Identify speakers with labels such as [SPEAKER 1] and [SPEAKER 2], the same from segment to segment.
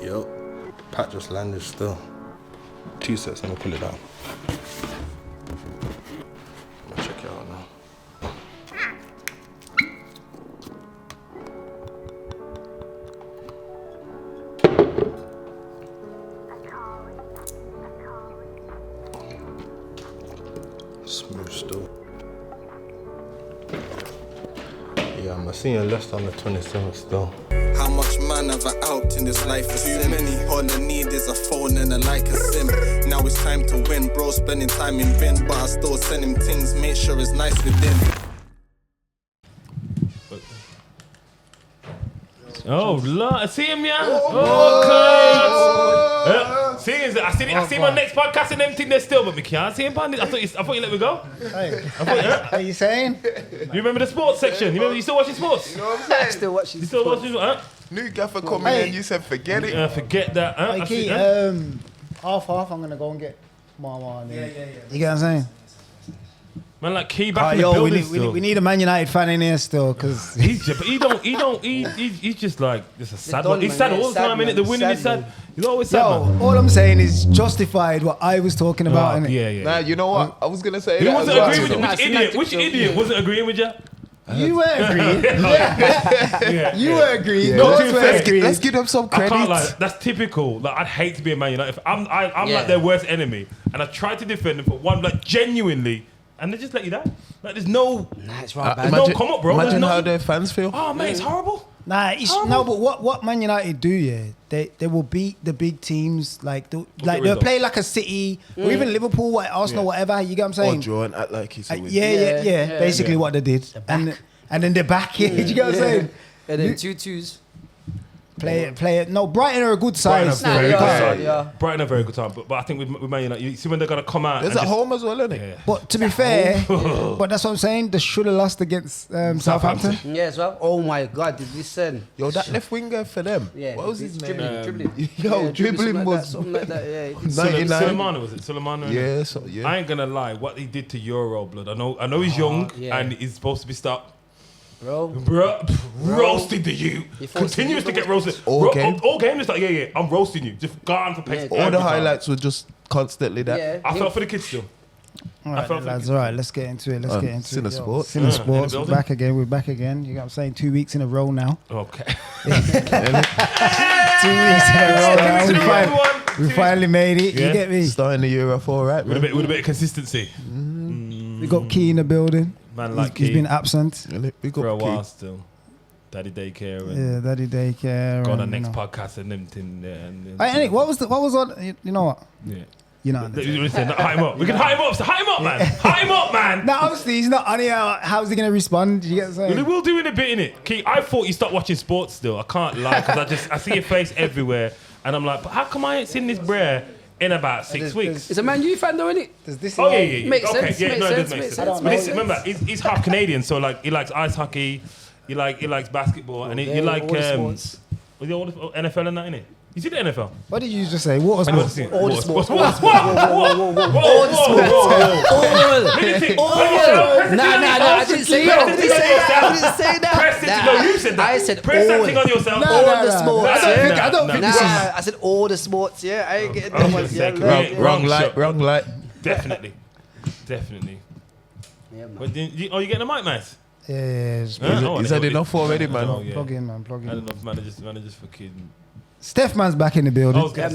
[SPEAKER 1] Yup. Pat just landed still. 2 sets, let me pull it down. I'm gonna check it out now. Smooth still. Yeah, I'm seeing Leicester on the 27th still.
[SPEAKER 2] How much man have I helped in this life? Is too many. All I need is a phone and a like a sim. Now it's time to win, bro. Spending time in bin, but I still send him things. Make sure it's nice within.
[SPEAKER 3] Oh, Lord. I see him, yeah? Oh, see him. I see him on next podcast and everything there still, but we can't see him. I thought you let me go.
[SPEAKER 4] Hey, what are you saying?
[SPEAKER 3] You remember the sports section? You still watching sports?
[SPEAKER 5] You know what I'm saying?
[SPEAKER 4] Still watching.
[SPEAKER 3] You still watching?
[SPEAKER 5] New gaffer coming in, you said forget it.
[SPEAKER 3] Forget that.
[SPEAKER 4] Hey, Keith, half, I'm gonna go and get my yeah. You get what I'm saying?
[SPEAKER 3] Man, like Key back in the building still.
[SPEAKER 4] We need a Man United fan in here still, because
[SPEAKER 3] he's just like a sad one. He's sad all the time, innit? The winning is sad. He's always sad, man.
[SPEAKER 4] All I'm saying is justified what I was talking about, innit?
[SPEAKER 3] Yeah.
[SPEAKER 5] Nah, you know what? I was gonna say
[SPEAKER 3] Who
[SPEAKER 5] that
[SPEAKER 3] wasn't
[SPEAKER 5] as well.
[SPEAKER 3] agreeing with you? Which idiot wasn't agreeing with you?
[SPEAKER 4] You were agreeing. You were agreeing.
[SPEAKER 5] Yeah.
[SPEAKER 4] Agreeing.
[SPEAKER 5] Let's give them some credit.
[SPEAKER 3] I can't lie. That's typical. Like, I'd hate to be a Man United. I'm like their worst enemy, and I tried to defend them for one, like genuinely, and they just let you down. Like there's no,
[SPEAKER 4] it's right,
[SPEAKER 3] there's no come up, bro.
[SPEAKER 5] Imagine how their fans feel.
[SPEAKER 3] Oh man, it's horrible.
[SPEAKER 4] Nah, no, but what Man United do, they will beat the big teams, they'll play like a City or even Liverpool, Arsenal, whatever. You get what I'm saying?
[SPEAKER 5] Or draw and act like he's a win.
[SPEAKER 4] Yeah. Basically, what they did, and then they're back. You get what I'm saying?
[SPEAKER 6] And then 2-2s.
[SPEAKER 4] Play it. No, Brighton are a good size.
[SPEAKER 3] Brighton are a very good time, but I think with Man United, you see when they're gonna come out.
[SPEAKER 5] There's at home as well, isn't it?
[SPEAKER 3] Yeah.
[SPEAKER 4] But to be fair, but that's what I'm saying. They should have lost against Southampton.
[SPEAKER 6] Yeah, as well. Oh my God, did this send?
[SPEAKER 5] Yo, that left winger for them.
[SPEAKER 6] Yeah.
[SPEAKER 5] What was his name?
[SPEAKER 6] Dribbling.
[SPEAKER 5] Yo, dribbling was
[SPEAKER 6] something like that. Yeah.
[SPEAKER 5] 99.
[SPEAKER 3] Sulemana, was it? Sulemana?
[SPEAKER 5] Yeah.
[SPEAKER 3] I ain't gonna lie. What he did to Euro, blood. I know he's young and he's supposed to be stopped. Bro, roasted the you. Continues to get roasted. All game. It's like, I'm roasting you. Just gone for pace.
[SPEAKER 5] All the highlights were just constantly that.
[SPEAKER 6] Yeah.
[SPEAKER 3] I felt for the kids still.
[SPEAKER 4] All right, lads. All right, let's get into it.
[SPEAKER 5] Cinna Sports.
[SPEAKER 4] Cinna Sports. We're back again. You know what I'm saying? 2 weeks in a row now.
[SPEAKER 3] Okay.
[SPEAKER 4] 2 weeks in a row now. We finally made it. You get me?
[SPEAKER 5] Starting the Euro 4, right?
[SPEAKER 3] With a bit of consistency.
[SPEAKER 4] We got Key in the building.
[SPEAKER 3] Man, like
[SPEAKER 4] he's been absent
[SPEAKER 3] for a while still. Daddy daycare. And
[SPEAKER 4] Daddy daycare.
[SPEAKER 3] Got on the next podcast and everything.
[SPEAKER 4] Hey, what was on? You know what?
[SPEAKER 3] Yeah.
[SPEAKER 4] You know.
[SPEAKER 3] Listen, hype him up. We can hype him up. So hype him up, man. Hype him up, man.
[SPEAKER 4] Now, obviously, he's not on here. How's he going to respond? You get what I'm saying?
[SPEAKER 3] Well, we will do in a bit, innit? Key, I thought you stopped watching sports still. I can't lie, because I see your face everywhere. And I'm like, but how come I ain't seen this brer in about 6 weeks?
[SPEAKER 6] It's a Man U fan though, isn't it?
[SPEAKER 4] Does this
[SPEAKER 3] yeah.
[SPEAKER 6] Makes
[SPEAKER 3] okay,
[SPEAKER 6] sense.
[SPEAKER 3] yeah,
[SPEAKER 6] Makes
[SPEAKER 3] no,
[SPEAKER 6] sense.
[SPEAKER 3] it does make sense. But this, remember, he's half Canadian, so like he likes ice hockey, he likes basketball, and he like
[SPEAKER 6] all the sports.
[SPEAKER 3] all the NFL and that, innit? You see the NFL?
[SPEAKER 4] What did you just say? Water sports.
[SPEAKER 6] All the sports.
[SPEAKER 3] Whoa.
[SPEAKER 6] All Nah, I didn't say that. I didn't say that.
[SPEAKER 3] Press it. No, you said that.
[SPEAKER 6] I said
[SPEAKER 3] press that
[SPEAKER 6] all.
[SPEAKER 3] thing on yourself.
[SPEAKER 6] All the sports.
[SPEAKER 4] I don't think this is.
[SPEAKER 6] I said all the sports. Yeah, I ain't getting that one.
[SPEAKER 5] Wrong light.
[SPEAKER 3] Definitely.
[SPEAKER 6] Yeah, man.
[SPEAKER 3] But you getting a mic, man?
[SPEAKER 4] Yeah.
[SPEAKER 5] He's had enough already, man.
[SPEAKER 4] Plug in.
[SPEAKER 3] I don't know if managers for kidding.
[SPEAKER 4] Steph man's back in the building.
[SPEAKER 6] Yeah,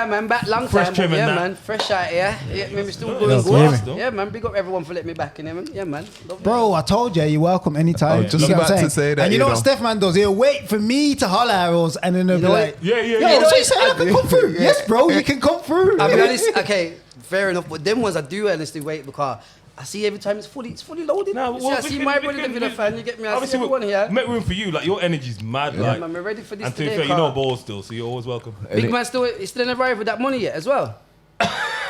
[SPEAKER 6] man. Back long
[SPEAKER 3] Fresh
[SPEAKER 6] time.
[SPEAKER 3] trim and that.
[SPEAKER 6] Man. Fresh out here. Yeah, man. We still
[SPEAKER 3] Yeah,
[SPEAKER 6] going
[SPEAKER 3] yeah.
[SPEAKER 6] good. Yeah, man. Big up everyone for letting me back in here, man. Yeah, man. Love
[SPEAKER 4] Bro, I told you, you're welcome anytime.
[SPEAKER 5] I was just
[SPEAKER 4] You get what I'm
[SPEAKER 5] about to
[SPEAKER 4] saying?
[SPEAKER 5] say that,
[SPEAKER 4] And you know what Steph man does? He'll wait for me to holler at us, and then he'll be like,
[SPEAKER 3] Yeah.
[SPEAKER 4] Yo, so you saying I can come through? Yes, bro, you can come through.
[SPEAKER 6] I'll be honest. Okay, fair enough. But them ones I do honestly wait because I see every time it's fully loaded.
[SPEAKER 3] Nah,
[SPEAKER 6] You see, I see my brother living a fan. You get me? I see
[SPEAKER 3] Obviously,
[SPEAKER 6] everyone here.
[SPEAKER 3] make room for you. Like your energy's mad.
[SPEAKER 6] Yeah,
[SPEAKER 3] Like,
[SPEAKER 6] man, we're ready for this
[SPEAKER 3] and to be
[SPEAKER 6] today.
[SPEAKER 3] fair, you know balls still, so you're always welcome.
[SPEAKER 6] Big man still ain't arrived with that money yet as well.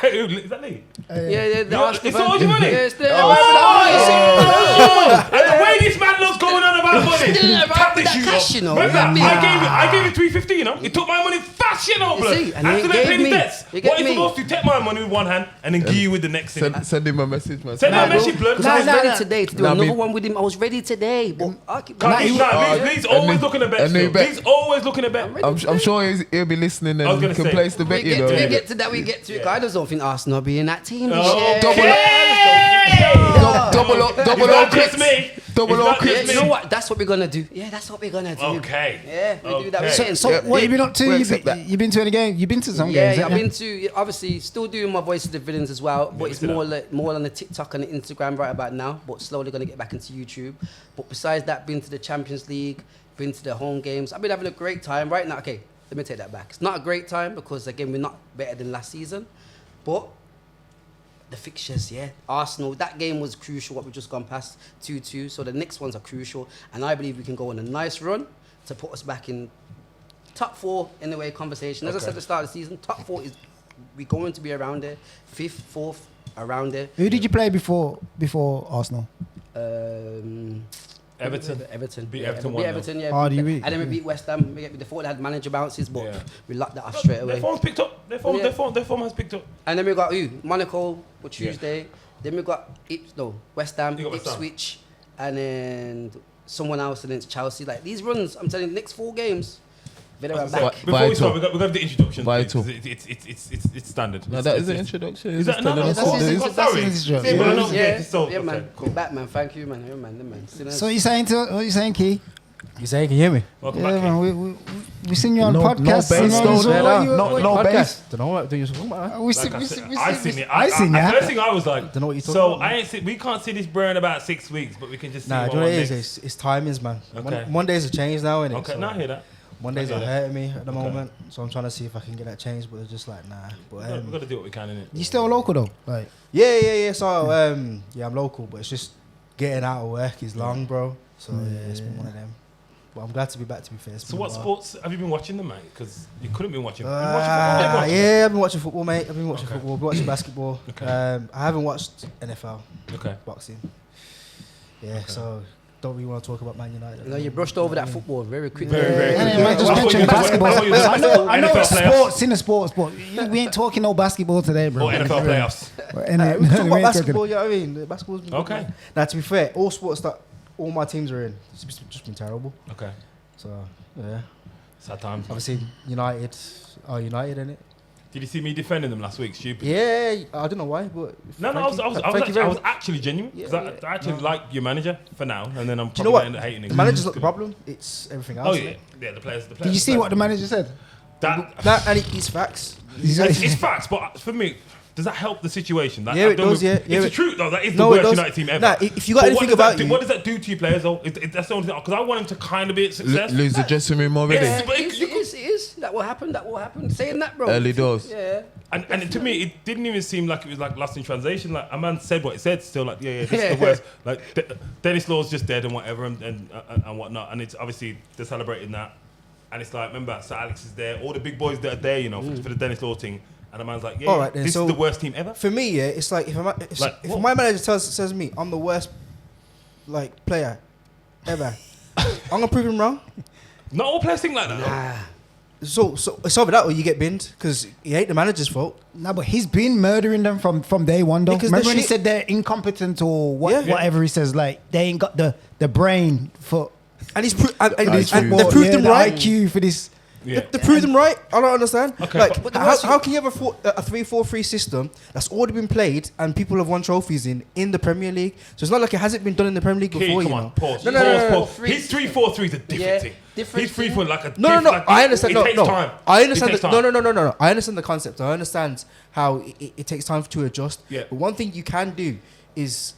[SPEAKER 3] Is that Lee?
[SPEAKER 6] Yeah.
[SPEAKER 3] It's all your money.
[SPEAKER 6] Yeah, still ain't arrived with that money.
[SPEAKER 3] And the way this man looks going on about my money.
[SPEAKER 6] Tap this cash, you know.
[SPEAKER 3] Remember, I gave him 350, you know. He took my money fast, you know, blood.
[SPEAKER 6] See, and
[SPEAKER 3] After
[SPEAKER 6] he
[SPEAKER 3] they paid
[SPEAKER 6] gave
[SPEAKER 3] the
[SPEAKER 6] me.
[SPEAKER 3] debts,
[SPEAKER 6] You
[SPEAKER 3] what
[SPEAKER 6] get
[SPEAKER 3] is
[SPEAKER 6] me?
[SPEAKER 3] supposed to take my money with one hand and then give you with the next thing?
[SPEAKER 5] Send him a message, man.
[SPEAKER 3] Send him a message, blood.
[SPEAKER 6] Because I was
[SPEAKER 4] Nah,
[SPEAKER 6] ready
[SPEAKER 4] nah.
[SPEAKER 6] today to do
[SPEAKER 5] Nah,
[SPEAKER 6] another
[SPEAKER 5] me-
[SPEAKER 6] one with him. I was ready today. But I keep
[SPEAKER 3] Lee's always looking at bets. Lee's always looking at bets.
[SPEAKER 5] I'm sure he'll be listening
[SPEAKER 3] I was
[SPEAKER 5] and
[SPEAKER 3] gonna
[SPEAKER 5] can
[SPEAKER 3] say,
[SPEAKER 5] place the bet, you know.
[SPEAKER 6] We get to that. We get to it. I just don't think Arsenal be in that team.
[SPEAKER 3] Okay.
[SPEAKER 5] Double up,
[SPEAKER 3] It's not just me.
[SPEAKER 5] double
[SPEAKER 3] It's
[SPEAKER 5] up,
[SPEAKER 3] not
[SPEAKER 6] Yeah,
[SPEAKER 3] just
[SPEAKER 6] you know
[SPEAKER 3] me.
[SPEAKER 6] what? That's what we're gonna do. Yeah, that's what we're gonna do.
[SPEAKER 3] Okay.
[SPEAKER 6] Yeah, we do that.
[SPEAKER 3] Okay.
[SPEAKER 6] We're getting
[SPEAKER 4] So
[SPEAKER 6] so.
[SPEAKER 4] what have you been up to?
[SPEAKER 5] we
[SPEAKER 4] You've
[SPEAKER 5] accept
[SPEAKER 4] been,
[SPEAKER 5] that.
[SPEAKER 4] you been to any game? You've been to some
[SPEAKER 6] Yeah,
[SPEAKER 4] games.
[SPEAKER 6] I've
[SPEAKER 4] haven't
[SPEAKER 6] been to obviously still doing my Voice of the Villains as well, but it's
[SPEAKER 3] we did
[SPEAKER 6] more on the TikTok and the Instagram right about now. But slowly gonna get back into YouTube. But besides that, been to the Champions League, been to the home games. I've been having a great time right now. Okay, let me take that back. It's not a great time because again we're not better than last season, but the fixtures, yeah. Arsenal, that game was crucial, what we've just gone past 2-2. So the next ones are crucial. And I believe we can go on a nice run to put us back in top 4 in the way conversation. As I said at the start of the season, top 4 is we're going to be around there. 5th, 4th, around there.
[SPEAKER 4] Who did you play before Arsenal?
[SPEAKER 3] Everton. Beat
[SPEAKER 6] Yeah,
[SPEAKER 3] Everton
[SPEAKER 6] beat
[SPEAKER 3] 1-0.
[SPEAKER 6] Everton, yeah.
[SPEAKER 4] Oh, do you
[SPEAKER 6] and
[SPEAKER 4] beat?
[SPEAKER 6] then we beat West Ham. They thought they had manager bounces, but
[SPEAKER 3] Yeah.
[SPEAKER 6] we locked that off straight
[SPEAKER 3] Their
[SPEAKER 6] away.
[SPEAKER 3] form's picked up. Their form has picked up.
[SPEAKER 6] And then we got Monaco for Tuesday. Then we got West Ham,
[SPEAKER 3] You got West Ham.
[SPEAKER 6] Ipswich, and then someone else against Chelsea. Like these runs, I'm telling you, next 4 games, Villa back.
[SPEAKER 3] Before we start, we got to do the introduction.
[SPEAKER 5] Vital.
[SPEAKER 3] It's standard.
[SPEAKER 5] No, that is an introduction.
[SPEAKER 3] Is that no?
[SPEAKER 5] Telling us
[SPEAKER 3] That's
[SPEAKER 5] what it is.
[SPEAKER 3] sorry.
[SPEAKER 4] his job.
[SPEAKER 3] Yeah, but I know-
[SPEAKER 6] Yeah,
[SPEAKER 3] so,
[SPEAKER 6] yeah, man.
[SPEAKER 3] okay, cool.
[SPEAKER 6] Batman, thank you, man. Yeah, man.
[SPEAKER 4] So what you saying, Key?
[SPEAKER 7] You say you can hear me?
[SPEAKER 3] Welcome
[SPEAKER 4] Yeah,
[SPEAKER 3] back.
[SPEAKER 4] man. We seen you on
[SPEAKER 5] No-
[SPEAKER 4] podcast.
[SPEAKER 5] no bass,
[SPEAKER 4] you know,
[SPEAKER 5] no-
[SPEAKER 4] so what you-
[SPEAKER 5] no-
[SPEAKER 4] what-
[SPEAKER 5] no
[SPEAKER 4] what-
[SPEAKER 5] bass.
[SPEAKER 7] Don't know what doing something about.
[SPEAKER 4] We
[SPEAKER 3] Like
[SPEAKER 4] seen
[SPEAKER 3] I
[SPEAKER 4] we
[SPEAKER 3] said,
[SPEAKER 4] seen- we
[SPEAKER 3] I
[SPEAKER 4] seen-
[SPEAKER 3] seen it.
[SPEAKER 4] I seen
[SPEAKER 3] The
[SPEAKER 4] ya.
[SPEAKER 3] first thing I was like,
[SPEAKER 7] Don't know what you're talking
[SPEAKER 3] so
[SPEAKER 7] about.
[SPEAKER 3] I ain't see. We can't see this burn about 6 weeks, but we can just see.
[SPEAKER 7] Nah,
[SPEAKER 3] what
[SPEAKER 7] do you know what it
[SPEAKER 3] next.
[SPEAKER 7] is? It's timings, man.
[SPEAKER 3] Okay.
[SPEAKER 7] Mondays have changed now, innit?
[SPEAKER 3] Okay,
[SPEAKER 7] So
[SPEAKER 3] now I hear that.
[SPEAKER 7] Mondays
[SPEAKER 3] I
[SPEAKER 7] are
[SPEAKER 3] hear that.
[SPEAKER 7] hurting me at the moment, so I'm trying to see if I can get that changed, but it's just like nah. But
[SPEAKER 3] We've got to do what we can, innit?
[SPEAKER 4] You still local though? Like
[SPEAKER 7] yeah. So yeah, I'm local, but it's just getting out of work is long, bro. So yeah, it's been one of them. But I'm glad to be back. To be fair. It's
[SPEAKER 3] So
[SPEAKER 7] been
[SPEAKER 3] what
[SPEAKER 7] a while.
[SPEAKER 3] sports have you been watching, them, mate? Because you couldn't be watching. You watching football?
[SPEAKER 7] Yeah, I've been watching football, mate. I've been watching
[SPEAKER 3] Okay.
[SPEAKER 7] football. I've been watching basketball.
[SPEAKER 3] Okay.
[SPEAKER 7] I haven't watched NFL,
[SPEAKER 3] Okay.
[SPEAKER 7] boxing. Yeah, so don't really want to talk about Man United.
[SPEAKER 6] You know, you brushed over that football very quickly.
[SPEAKER 3] Very, very
[SPEAKER 4] Yeah,
[SPEAKER 3] quickly.
[SPEAKER 4] man, just
[SPEAKER 3] I thought
[SPEAKER 4] mention
[SPEAKER 3] you were talking-
[SPEAKER 4] basketball.
[SPEAKER 3] I thought you were talking
[SPEAKER 4] I know
[SPEAKER 3] NFL
[SPEAKER 4] it's
[SPEAKER 3] playoffs.
[SPEAKER 4] sports in the sports, but we ain't talking no basketball today, bro.
[SPEAKER 3] Or NFL playoffs.
[SPEAKER 7] We can talk about basketball, you know what I mean? Basketball's been good,
[SPEAKER 3] Okay.
[SPEAKER 7] man. Now, to be fair, all sports that all my teams are in, it's just been terrible.
[SPEAKER 3] Okay.
[SPEAKER 7] So, yeah.
[SPEAKER 3] Sad times.
[SPEAKER 7] Obviously, United are United, innit?
[SPEAKER 3] Did you see me defending them last week? Stupid.
[SPEAKER 7] Yeah, I don't know why, but.
[SPEAKER 3] No,
[SPEAKER 7] thank you. Thank you
[SPEAKER 3] I
[SPEAKER 7] very
[SPEAKER 3] was
[SPEAKER 7] much.
[SPEAKER 3] actually genuine because
[SPEAKER 7] Yeah,
[SPEAKER 3] I actually like your manager for now, and then I'm
[SPEAKER 7] Do you know
[SPEAKER 3] probably
[SPEAKER 7] what?
[SPEAKER 3] gonna end up hating him.
[SPEAKER 7] The manager's not the problem, it's everything
[SPEAKER 3] Oh
[SPEAKER 7] else.
[SPEAKER 3] yeah, yeah. The players.
[SPEAKER 4] Did you see what the manager said?
[SPEAKER 3] That
[SPEAKER 7] Nah, and it's facts.
[SPEAKER 3] it's facts, but for me, does that help the situation? Like,
[SPEAKER 7] Yeah,
[SPEAKER 3] I've
[SPEAKER 7] it
[SPEAKER 3] done
[SPEAKER 7] does, yeah.
[SPEAKER 3] It's
[SPEAKER 7] Yeah,
[SPEAKER 3] the truth though. That is the
[SPEAKER 7] No, it
[SPEAKER 3] worst
[SPEAKER 7] does.
[SPEAKER 3] United team ever.
[SPEAKER 7] Nah, if you got
[SPEAKER 3] But
[SPEAKER 7] anything
[SPEAKER 3] what does that
[SPEAKER 7] about
[SPEAKER 3] do-
[SPEAKER 7] you-
[SPEAKER 3] what does that do to your players though? That's the only thing because I want him to kind of be a success.
[SPEAKER 5] Lose the dressing room already.
[SPEAKER 3] Yeah. But
[SPEAKER 6] It is. That will happen. Saying that, bro.
[SPEAKER 5] Early doors.
[SPEAKER 6] Yeah.
[SPEAKER 3] And to me, it didn't even seem like it was like lost in translation. Like a man said what it said, still like this is the worst. Like Dennis Law's just dead and whatever and whatnot. And it's obviously they're celebrating that. And it's like remember, Sir Alex is there, all the big boys that are there, you know, for the Dennis Law thing. And the man's like, yeah,
[SPEAKER 7] All right, then,
[SPEAKER 3] this
[SPEAKER 7] so-
[SPEAKER 3] is the worst team ever.
[SPEAKER 7] For me, yeah, it's like if
[SPEAKER 3] what?
[SPEAKER 7] my manager says me I'm the worst like player ever, I'm gonna prove him wrong.
[SPEAKER 3] Not all players think like that. though.
[SPEAKER 7] So it's over that or you get binned because it ain't the manager's fault.
[SPEAKER 4] No, but he's been murdering them from day one, though.
[SPEAKER 7] Because
[SPEAKER 4] Remember
[SPEAKER 7] the
[SPEAKER 4] when he
[SPEAKER 7] shit-
[SPEAKER 4] said they're incompetent or
[SPEAKER 7] Yeah.
[SPEAKER 4] whatever he says, like they ain't got the brain for
[SPEAKER 7] And he's
[SPEAKER 4] this
[SPEAKER 7] and they
[SPEAKER 4] football,
[SPEAKER 7] proved him
[SPEAKER 4] the
[SPEAKER 7] right.
[SPEAKER 4] IQ for this.
[SPEAKER 3] Yeah.
[SPEAKER 7] They proved him right. I don't understand.
[SPEAKER 3] Okay,
[SPEAKER 7] like,
[SPEAKER 3] but
[SPEAKER 6] the
[SPEAKER 7] how,
[SPEAKER 6] worst-
[SPEAKER 7] how can you have a 3-4-3 system that's already been played and people have won trophies in the Premier League? So it's not like it hasn't been done in the Premier League
[SPEAKER 3] Key,
[SPEAKER 7] before,
[SPEAKER 3] come
[SPEAKER 7] you
[SPEAKER 3] on,
[SPEAKER 7] know.
[SPEAKER 3] pause.
[SPEAKER 7] No, no, no, no, no.
[SPEAKER 3] Pause. His 3-4-3 is a different
[SPEAKER 6] Yeah,
[SPEAKER 3] thing.
[SPEAKER 6] different
[SPEAKER 3] He's 3-4 like a
[SPEAKER 7] No.
[SPEAKER 3] like,
[SPEAKER 7] I understand.
[SPEAKER 3] It
[SPEAKER 7] No,
[SPEAKER 3] takes
[SPEAKER 7] no.
[SPEAKER 3] time.
[SPEAKER 7] I
[SPEAKER 3] It
[SPEAKER 7] understand.
[SPEAKER 3] takes
[SPEAKER 7] No,
[SPEAKER 3] time.
[SPEAKER 7] no. I understand the concept. I understand how it takes time to adjust.
[SPEAKER 3] Yeah.
[SPEAKER 7] But one thing you can do is,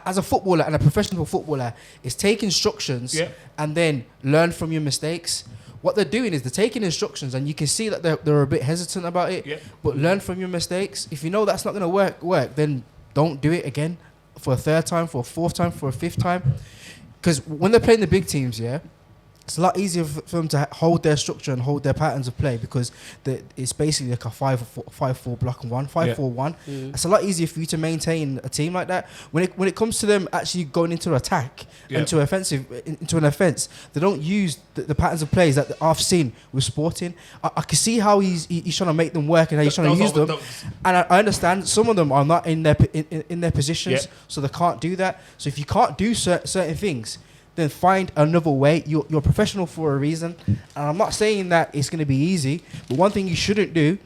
[SPEAKER 7] as a footballer and a professional footballer, is take instructions
[SPEAKER 3] Yeah.
[SPEAKER 7] and then learn from your mistakes. What they're doing is they're taking instructions, and you can see that they're a bit hesitant about it.
[SPEAKER 3] Yeah.
[SPEAKER 7] But learn from your mistakes. If you know that's not going to work, then don't do it again for a third time, for a fourth time, for a fifth time. Because when they're playing the big teams, yeah, it's a lot easier for them to hold their structure and hold their patterns of play because it's basically like a 5-4 block and 5-4-1. It's a lot easier for you to maintain a team like that. When it comes to them actually going into attack into an offense, they don't use the patterns of plays that I've seen with Sporting. I can see how he's trying to make them work and how he's trying to use them, and I understand some of them are not in their positions, so they can't do that. So if you can't do certain things, then find another way. You're a professional for a reason. And I'm not saying that it's going to be easy, but one thing you shouldn't do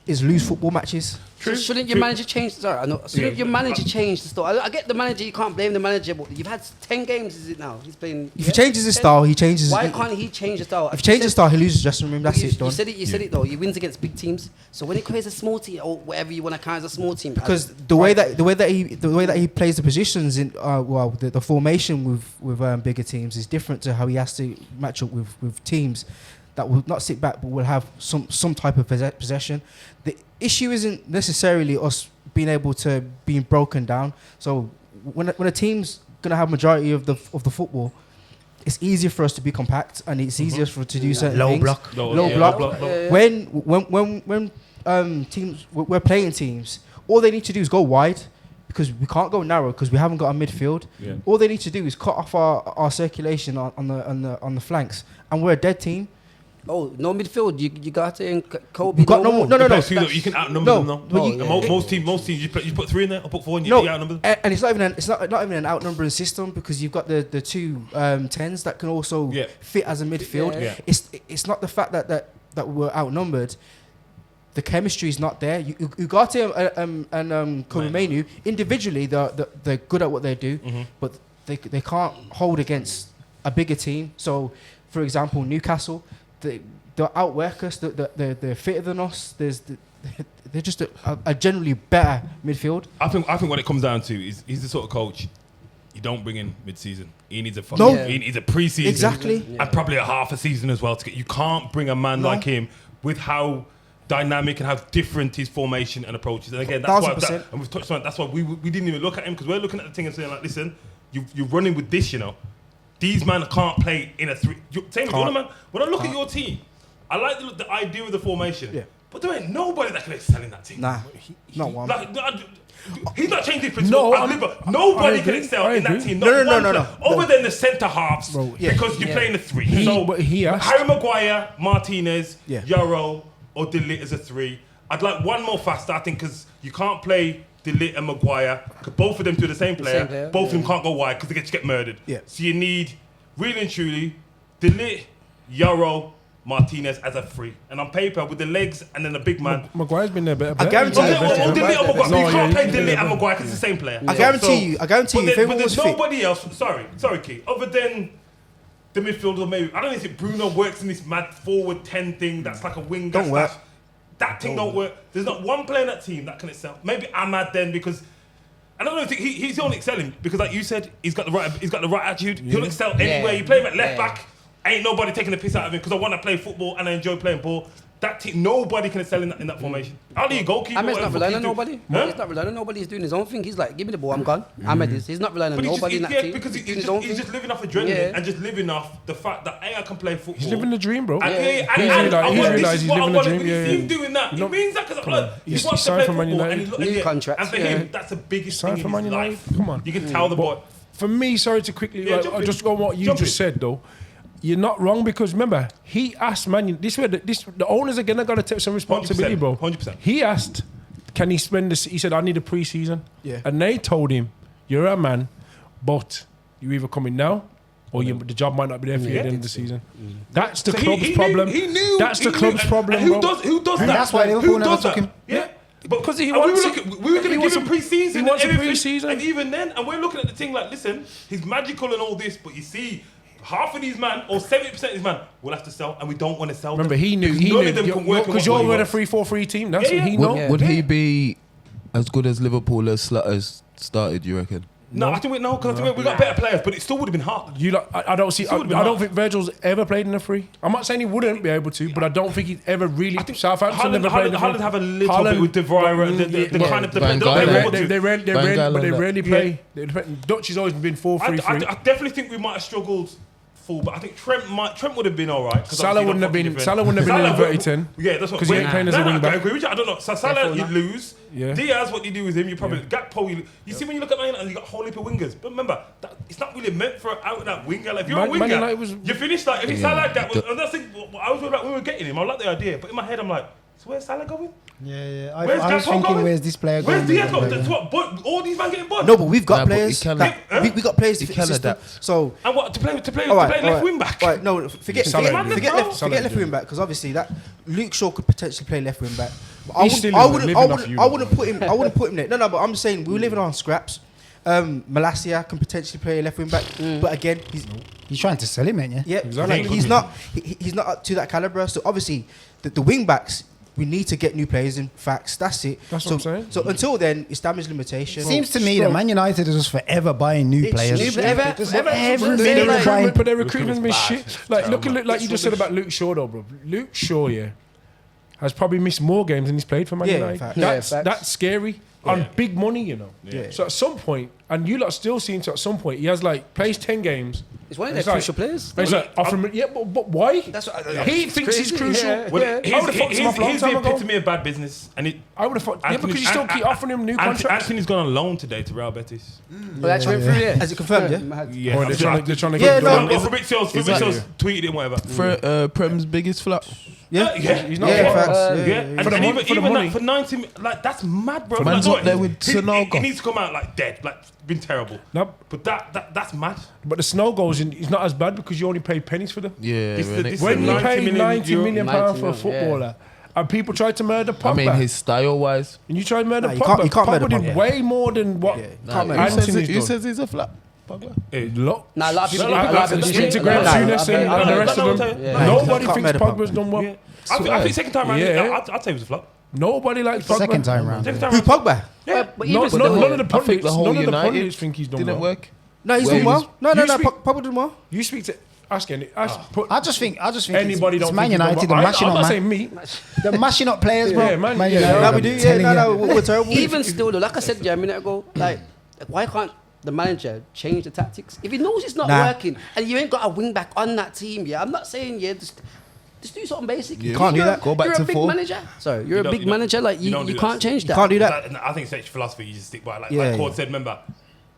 [SPEAKER 7] is lose football matches.
[SPEAKER 6] True. Shouldn't your manager change? Sorry, I know. Shouldn't your manager change the style? I get the manager. You can't blame the manager, but you've had 10 games. Is it now? He's playing.
[SPEAKER 7] If he changes his style, he changes.
[SPEAKER 6] Why can't he change the style?
[SPEAKER 7] If he changes his style, he loses dressing room. That's it. Done.
[SPEAKER 6] You said it. You said it though. He wins against big teams. So when he plays a small team or whatever you want to count as a small team,
[SPEAKER 7] because the way that he plays the positions in the formation with bigger teams is different to how he has to match up with teams that will not sit back but will have some type of possession. The issue isn't necessarily us being able to being broken down. So when a team's gonna have majority of the football, it's easier for us to be compact and it's easier for us to do certain things. Low block. When teams we're playing teams, all they need to do is go wide. Because we can't go narrow because we haven't got a midfield. Yeah. All they need to do is cut off our circulation on the flanks, and we're a dead team.
[SPEAKER 6] Oh, no midfield. You got to in Kobe.
[SPEAKER 7] You got no.
[SPEAKER 3] You can outnumber them though. Most teams, you put 3 in there or put 4 in. You outnumber them.
[SPEAKER 7] And it's not even an outnumbering system because you've got the 2 10s that can also fit as a midfield. Yeah. It's not the fact that we're outnumbered. The chemistry is not there. Ugarte and Kurumenu, individually, they're good at what they do, but they can't hold against a bigger team. So, for example, Newcastle, they'll outwork us. They're fitter than us. They're just a generally better midfield.
[SPEAKER 3] I think what it comes down to is he's the sort of coach you don't bring in mid-season. He needs a he needs a pre-season,
[SPEAKER 7] exactly,
[SPEAKER 3] and probably a half a season as well to get. You can't bring a man like him with how dynamic and how different his formation and approaches. And again, that's why, and we've touched on it, that's why we didn't even look at him because we're looking at the thing and saying like, listen, you're running with this, you know. These men can't play in a 3. Same with your man. When I look at your team, I like the idea of the formation, but there ain't nobody that can excel in that team.
[SPEAKER 7] Nah, not one.
[SPEAKER 3] He's not changing his nobody can excel in that team. No. Other than the centre halves, because you're playing a 3. Harry Maguire, Martinez, Yarrow, or De Ligt as a 3. I'd like one more fast starting because you can't play De Ligt and Maguire because both of them do the same player. Both of them can't go wide because they just get murdered. Yeah. So you need, really and truly, De Ligt, Yarrow, Martinez as a 3. And on paper, with the legs and then the big man.
[SPEAKER 5] Maguire's been there better.
[SPEAKER 7] I guarantee you.
[SPEAKER 3] De Ligt or Maguire. You can't play De Ligt and Maguire because it's the same player.
[SPEAKER 7] I guarantee you. If everyone was fit.
[SPEAKER 3] Nobody else, sorry, Keith, other than the midfielder, maybe I don't know if Bruno works in this mad forward 10 thing that's like a wing.
[SPEAKER 7] Don't work.
[SPEAKER 3] That thing don't work. There's not one player in that team that can excel. Maybe Ahmad then because I don't know if he's only excelling because like you said, he's got the right attitude. He'll excel anywhere. You play him at left back. Ain't nobody taking the piss out of him because I want to play football and I enjoy playing ball. That team, nobody can excel in that formation. How do you goalkeeper?
[SPEAKER 6] Ahmed's not relying on nobody. Huh? He's not relying on nobody. He's doing his own thing. He's like, give me the ball, I'm gone. Ahmed is. He's not relying on nobody in that team.
[SPEAKER 3] Because he's just living off adrenaline and just living off the fact that I can play football.
[SPEAKER 5] He's living the dream, bro.
[SPEAKER 3] He's realised he's living the dream. When you see him doing that, it means that because he wants to play football and
[SPEAKER 6] new contract.
[SPEAKER 3] And for him, that's the biggest thing in his life.
[SPEAKER 5] Come on.
[SPEAKER 3] You can tell the boy.
[SPEAKER 5] For me, sorry to quickly, just go on what you just said though. You're not wrong because remember he asked the owners are gonna gotta take some responsibility, 100%, bro.
[SPEAKER 3] 100%.
[SPEAKER 5] He asked, can he spend this? He said, I need a pre-season. Yeah. And they told him, you're a man, but you either coming now or the job might not be there for you at the end of the season. That's the club's problem.
[SPEAKER 3] He knew.
[SPEAKER 5] That's the club's problem.
[SPEAKER 3] And who does that?
[SPEAKER 4] And that's why Liverpool never took him.
[SPEAKER 3] Yeah. Because we were going to give him pre-season.
[SPEAKER 5] He wants a pre-season.
[SPEAKER 3] And even then, and we're looking at the thing like, listen, he's magical and all this, but you see, half of these man or 70% of these man will have to sell, and we don't want to sell.
[SPEAKER 5] Remember,
[SPEAKER 3] them.
[SPEAKER 5] he knew because you're with a 3-4-3 team. That's what he knows.
[SPEAKER 8] Would he be as good as Liverpool as Slatters started? You reckon?
[SPEAKER 3] No, I think we got better players, but it still would have been hard.
[SPEAKER 5] I don't think Virgil's ever played in a 3. I'm not saying he wouldn't be able to, but I don't think he's ever really. I think Southampton never played in a 3.
[SPEAKER 3] Haaland have a little bit with De Vrij, the kind of
[SPEAKER 5] they rarely play. Dutch has always been 4-3-3.
[SPEAKER 3] I definitely think we might have struggled full, but I think Trent would have been all right.
[SPEAKER 5] Salah wouldn't have been in the inverted 10.
[SPEAKER 3] Yeah, that's what.
[SPEAKER 5] Because he ain't playing as a wing back.
[SPEAKER 3] I agree with you. I don't know. So Salah, you lose.
[SPEAKER 5] Yeah.
[SPEAKER 3] Diaz, what you do with him, you probably Gakpo. You see when you look at Man United, you got a whole heap of wingers. But remember, it's not really meant for out of that winger. Like, if you're a winger, you finish like if Salah like that. And that's the thing. I was like, we were getting him. I like the idea, but in my head, I'm like, so where's Salah going?
[SPEAKER 4] Yeah.
[SPEAKER 3] Where's
[SPEAKER 4] I was
[SPEAKER 3] Gakpo
[SPEAKER 4] thinking,
[SPEAKER 3] going?
[SPEAKER 4] where's this player going?
[SPEAKER 3] Where's Diaz going? That's what. But all these men getting bought.
[SPEAKER 7] No, but we've got
[SPEAKER 8] Nah, but
[SPEAKER 7] players.
[SPEAKER 8] he can
[SPEAKER 7] We got players to fit the
[SPEAKER 8] can
[SPEAKER 7] system.
[SPEAKER 8] adapt.
[SPEAKER 7] So
[SPEAKER 3] And what to play
[SPEAKER 7] all
[SPEAKER 3] left wing back?
[SPEAKER 7] All right, no, forget
[SPEAKER 5] Salah
[SPEAKER 7] left
[SPEAKER 5] do.
[SPEAKER 7] wing back because obviously that Luke Shaw could potentially play left wing back. But
[SPEAKER 5] He's still living off
[SPEAKER 7] I wouldn't put him. I wouldn't put him there. No, but I'm saying we were living on scraps. Malacia can potentially play left wing back, but again,
[SPEAKER 4] He's trying to sell him, ain't you?
[SPEAKER 7] yeah,
[SPEAKER 5] Exactly.
[SPEAKER 7] like, he's not up to that caliber. So obviously, the wing backs. We need to get new players in. Facts. That's it.
[SPEAKER 5] That's
[SPEAKER 7] so,
[SPEAKER 5] what I'm saying.
[SPEAKER 7] So until then, establish limitations.
[SPEAKER 4] Seems to me that Man United is just forever buying new players.
[SPEAKER 5] But their recruitment's been shit. Like like you just said about Luke Shaw, though, bro. Luke Shaw, has probably missed more games than he's played for Man United.
[SPEAKER 7] Facts.
[SPEAKER 5] That's scary. On big money, you know.
[SPEAKER 7] Yeah.
[SPEAKER 5] So at some point, and you lot still seem to at some point, he has like plays 10 games.
[SPEAKER 6] It's one of their crucial players.
[SPEAKER 5] It's like offer him, but why?
[SPEAKER 6] That's what
[SPEAKER 5] He thinks he's crucial.
[SPEAKER 6] Yeah.
[SPEAKER 3] Well,
[SPEAKER 5] I would've fucked him off a long
[SPEAKER 3] he's
[SPEAKER 5] time
[SPEAKER 3] the
[SPEAKER 5] ago.
[SPEAKER 3] epitome of bad business, and
[SPEAKER 5] I would have thought, because you still keep offering him new contracts.
[SPEAKER 3] Anthony's gone on loan today to Real Betis.
[SPEAKER 6] Well, actually went through, yeah.
[SPEAKER 7] Has it confirmed? Yeah.
[SPEAKER 3] Yeah,
[SPEAKER 5] Or they're trying to
[SPEAKER 7] Yeah,
[SPEAKER 5] get
[SPEAKER 7] no,
[SPEAKER 5] him.
[SPEAKER 3] Fabrizio's tweeted it, whatever.
[SPEAKER 8] Prem's biggest flop.
[SPEAKER 7] Yeah.
[SPEAKER 5] He's not
[SPEAKER 7] Yeah,
[SPEAKER 5] flop.
[SPEAKER 7] facts.
[SPEAKER 3] Yeah,
[SPEAKER 7] Yeah.
[SPEAKER 3] and
[SPEAKER 5] the
[SPEAKER 3] even
[SPEAKER 5] money.
[SPEAKER 3] like, for 90, like that's mad, bro.
[SPEAKER 8] Man's
[SPEAKER 3] Like,
[SPEAKER 8] up there with
[SPEAKER 3] he
[SPEAKER 8] Sonogo.
[SPEAKER 3] needs to come out like dead, like been terrible.
[SPEAKER 5] No,
[SPEAKER 3] But that's mad.
[SPEAKER 5] but the snow goals is not as bad because you only pay pennies for them.
[SPEAKER 8] Yeah,
[SPEAKER 3] This is the-
[SPEAKER 8] really.
[SPEAKER 3] this
[SPEAKER 5] When you
[SPEAKER 3] 90
[SPEAKER 5] pay
[SPEAKER 3] million
[SPEAKER 5] 90
[SPEAKER 3] euro.
[SPEAKER 5] million pounds for a
[SPEAKER 6] 90 million,
[SPEAKER 5] footballer, and people try to murder Pogba,
[SPEAKER 8] I mean, his style-wise.
[SPEAKER 5] and you try to murder
[SPEAKER 7] Nah, you
[SPEAKER 5] Pogba,
[SPEAKER 7] can't murder
[SPEAKER 5] Pogba did
[SPEAKER 7] Pogba.
[SPEAKER 5] way more than what
[SPEAKER 7] Can't murder.
[SPEAKER 5] Anthony's
[SPEAKER 8] Who
[SPEAKER 5] done.
[SPEAKER 8] says he's a flop? Pogba?
[SPEAKER 6] Nah, a lot of people.
[SPEAKER 5] Speak to Graham Souness and the rest of them.
[SPEAKER 6] Yeah.
[SPEAKER 5] Nobody
[SPEAKER 7] Can't
[SPEAKER 5] thinks
[SPEAKER 7] murder
[SPEAKER 5] Pogba's done well.
[SPEAKER 3] Yeah. I think second time round,
[SPEAKER 5] Yeah.
[SPEAKER 3] I'd say it was a flop.
[SPEAKER 5] Nobody likes Pogba.
[SPEAKER 4] Second time round.
[SPEAKER 3] Second time
[SPEAKER 7] Who
[SPEAKER 3] round.
[SPEAKER 7] Pogba?
[SPEAKER 6] Yeah, but
[SPEAKER 5] No,
[SPEAKER 6] even
[SPEAKER 5] none of the
[SPEAKER 8] I think
[SPEAKER 5] pundits,
[SPEAKER 8] the whole
[SPEAKER 5] none of the
[SPEAKER 8] United
[SPEAKER 5] pundits think he's done
[SPEAKER 8] didn't
[SPEAKER 5] well.
[SPEAKER 8] work.
[SPEAKER 7] No, he's
[SPEAKER 8] Where
[SPEAKER 7] done
[SPEAKER 8] he
[SPEAKER 7] well.
[SPEAKER 8] was-
[SPEAKER 7] No,
[SPEAKER 5] You
[SPEAKER 7] no,
[SPEAKER 5] speak-
[SPEAKER 7] Pogba done well.
[SPEAKER 5] You speak to ask
[SPEAKER 4] I just think
[SPEAKER 5] anybody
[SPEAKER 4] it's
[SPEAKER 5] don't
[SPEAKER 4] Man
[SPEAKER 5] think he's done
[SPEAKER 4] United.
[SPEAKER 5] well.
[SPEAKER 4] They're mashing
[SPEAKER 5] I'm
[SPEAKER 4] on
[SPEAKER 5] not
[SPEAKER 4] man.
[SPEAKER 5] saying me.
[SPEAKER 4] They're mashing up players, bro.
[SPEAKER 5] Yeah, man.
[SPEAKER 4] Man
[SPEAKER 5] Yeah.
[SPEAKER 4] United,
[SPEAKER 7] No,
[SPEAKER 4] I'm
[SPEAKER 7] we do. Yeah,
[SPEAKER 4] telling
[SPEAKER 7] no,
[SPEAKER 4] you.
[SPEAKER 7] we're terrible.
[SPEAKER 6] even still, though, like I said a minute ago, like why can't the manager change the tactics if he knows it's not
[SPEAKER 7] Nah.
[SPEAKER 6] working and you ain't got a wing back on that team? Yeah, I'm not saying just do something basic.
[SPEAKER 8] You
[SPEAKER 7] can't do that.
[SPEAKER 8] Go back
[SPEAKER 6] you're
[SPEAKER 8] to
[SPEAKER 6] a big
[SPEAKER 8] 4.
[SPEAKER 6] manager. Sorry, you're
[SPEAKER 3] You
[SPEAKER 6] a
[SPEAKER 3] don't-
[SPEAKER 6] big
[SPEAKER 3] you don't-
[SPEAKER 6] manager. Like
[SPEAKER 3] you don't
[SPEAKER 6] you
[SPEAKER 3] do
[SPEAKER 6] can't
[SPEAKER 3] that.
[SPEAKER 6] change
[SPEAKER 7] You
[SPEAKER 6] that.
[SPEAKER 7] can't do that.
[SPEAKER 3] I think it's such philosophy you just stick by. Like
[SPEAKER 7] Yeah,
[SPEAKER 3] Cord
[SPEAKER 7] yeah.
[SPEAKER 3] said, remember,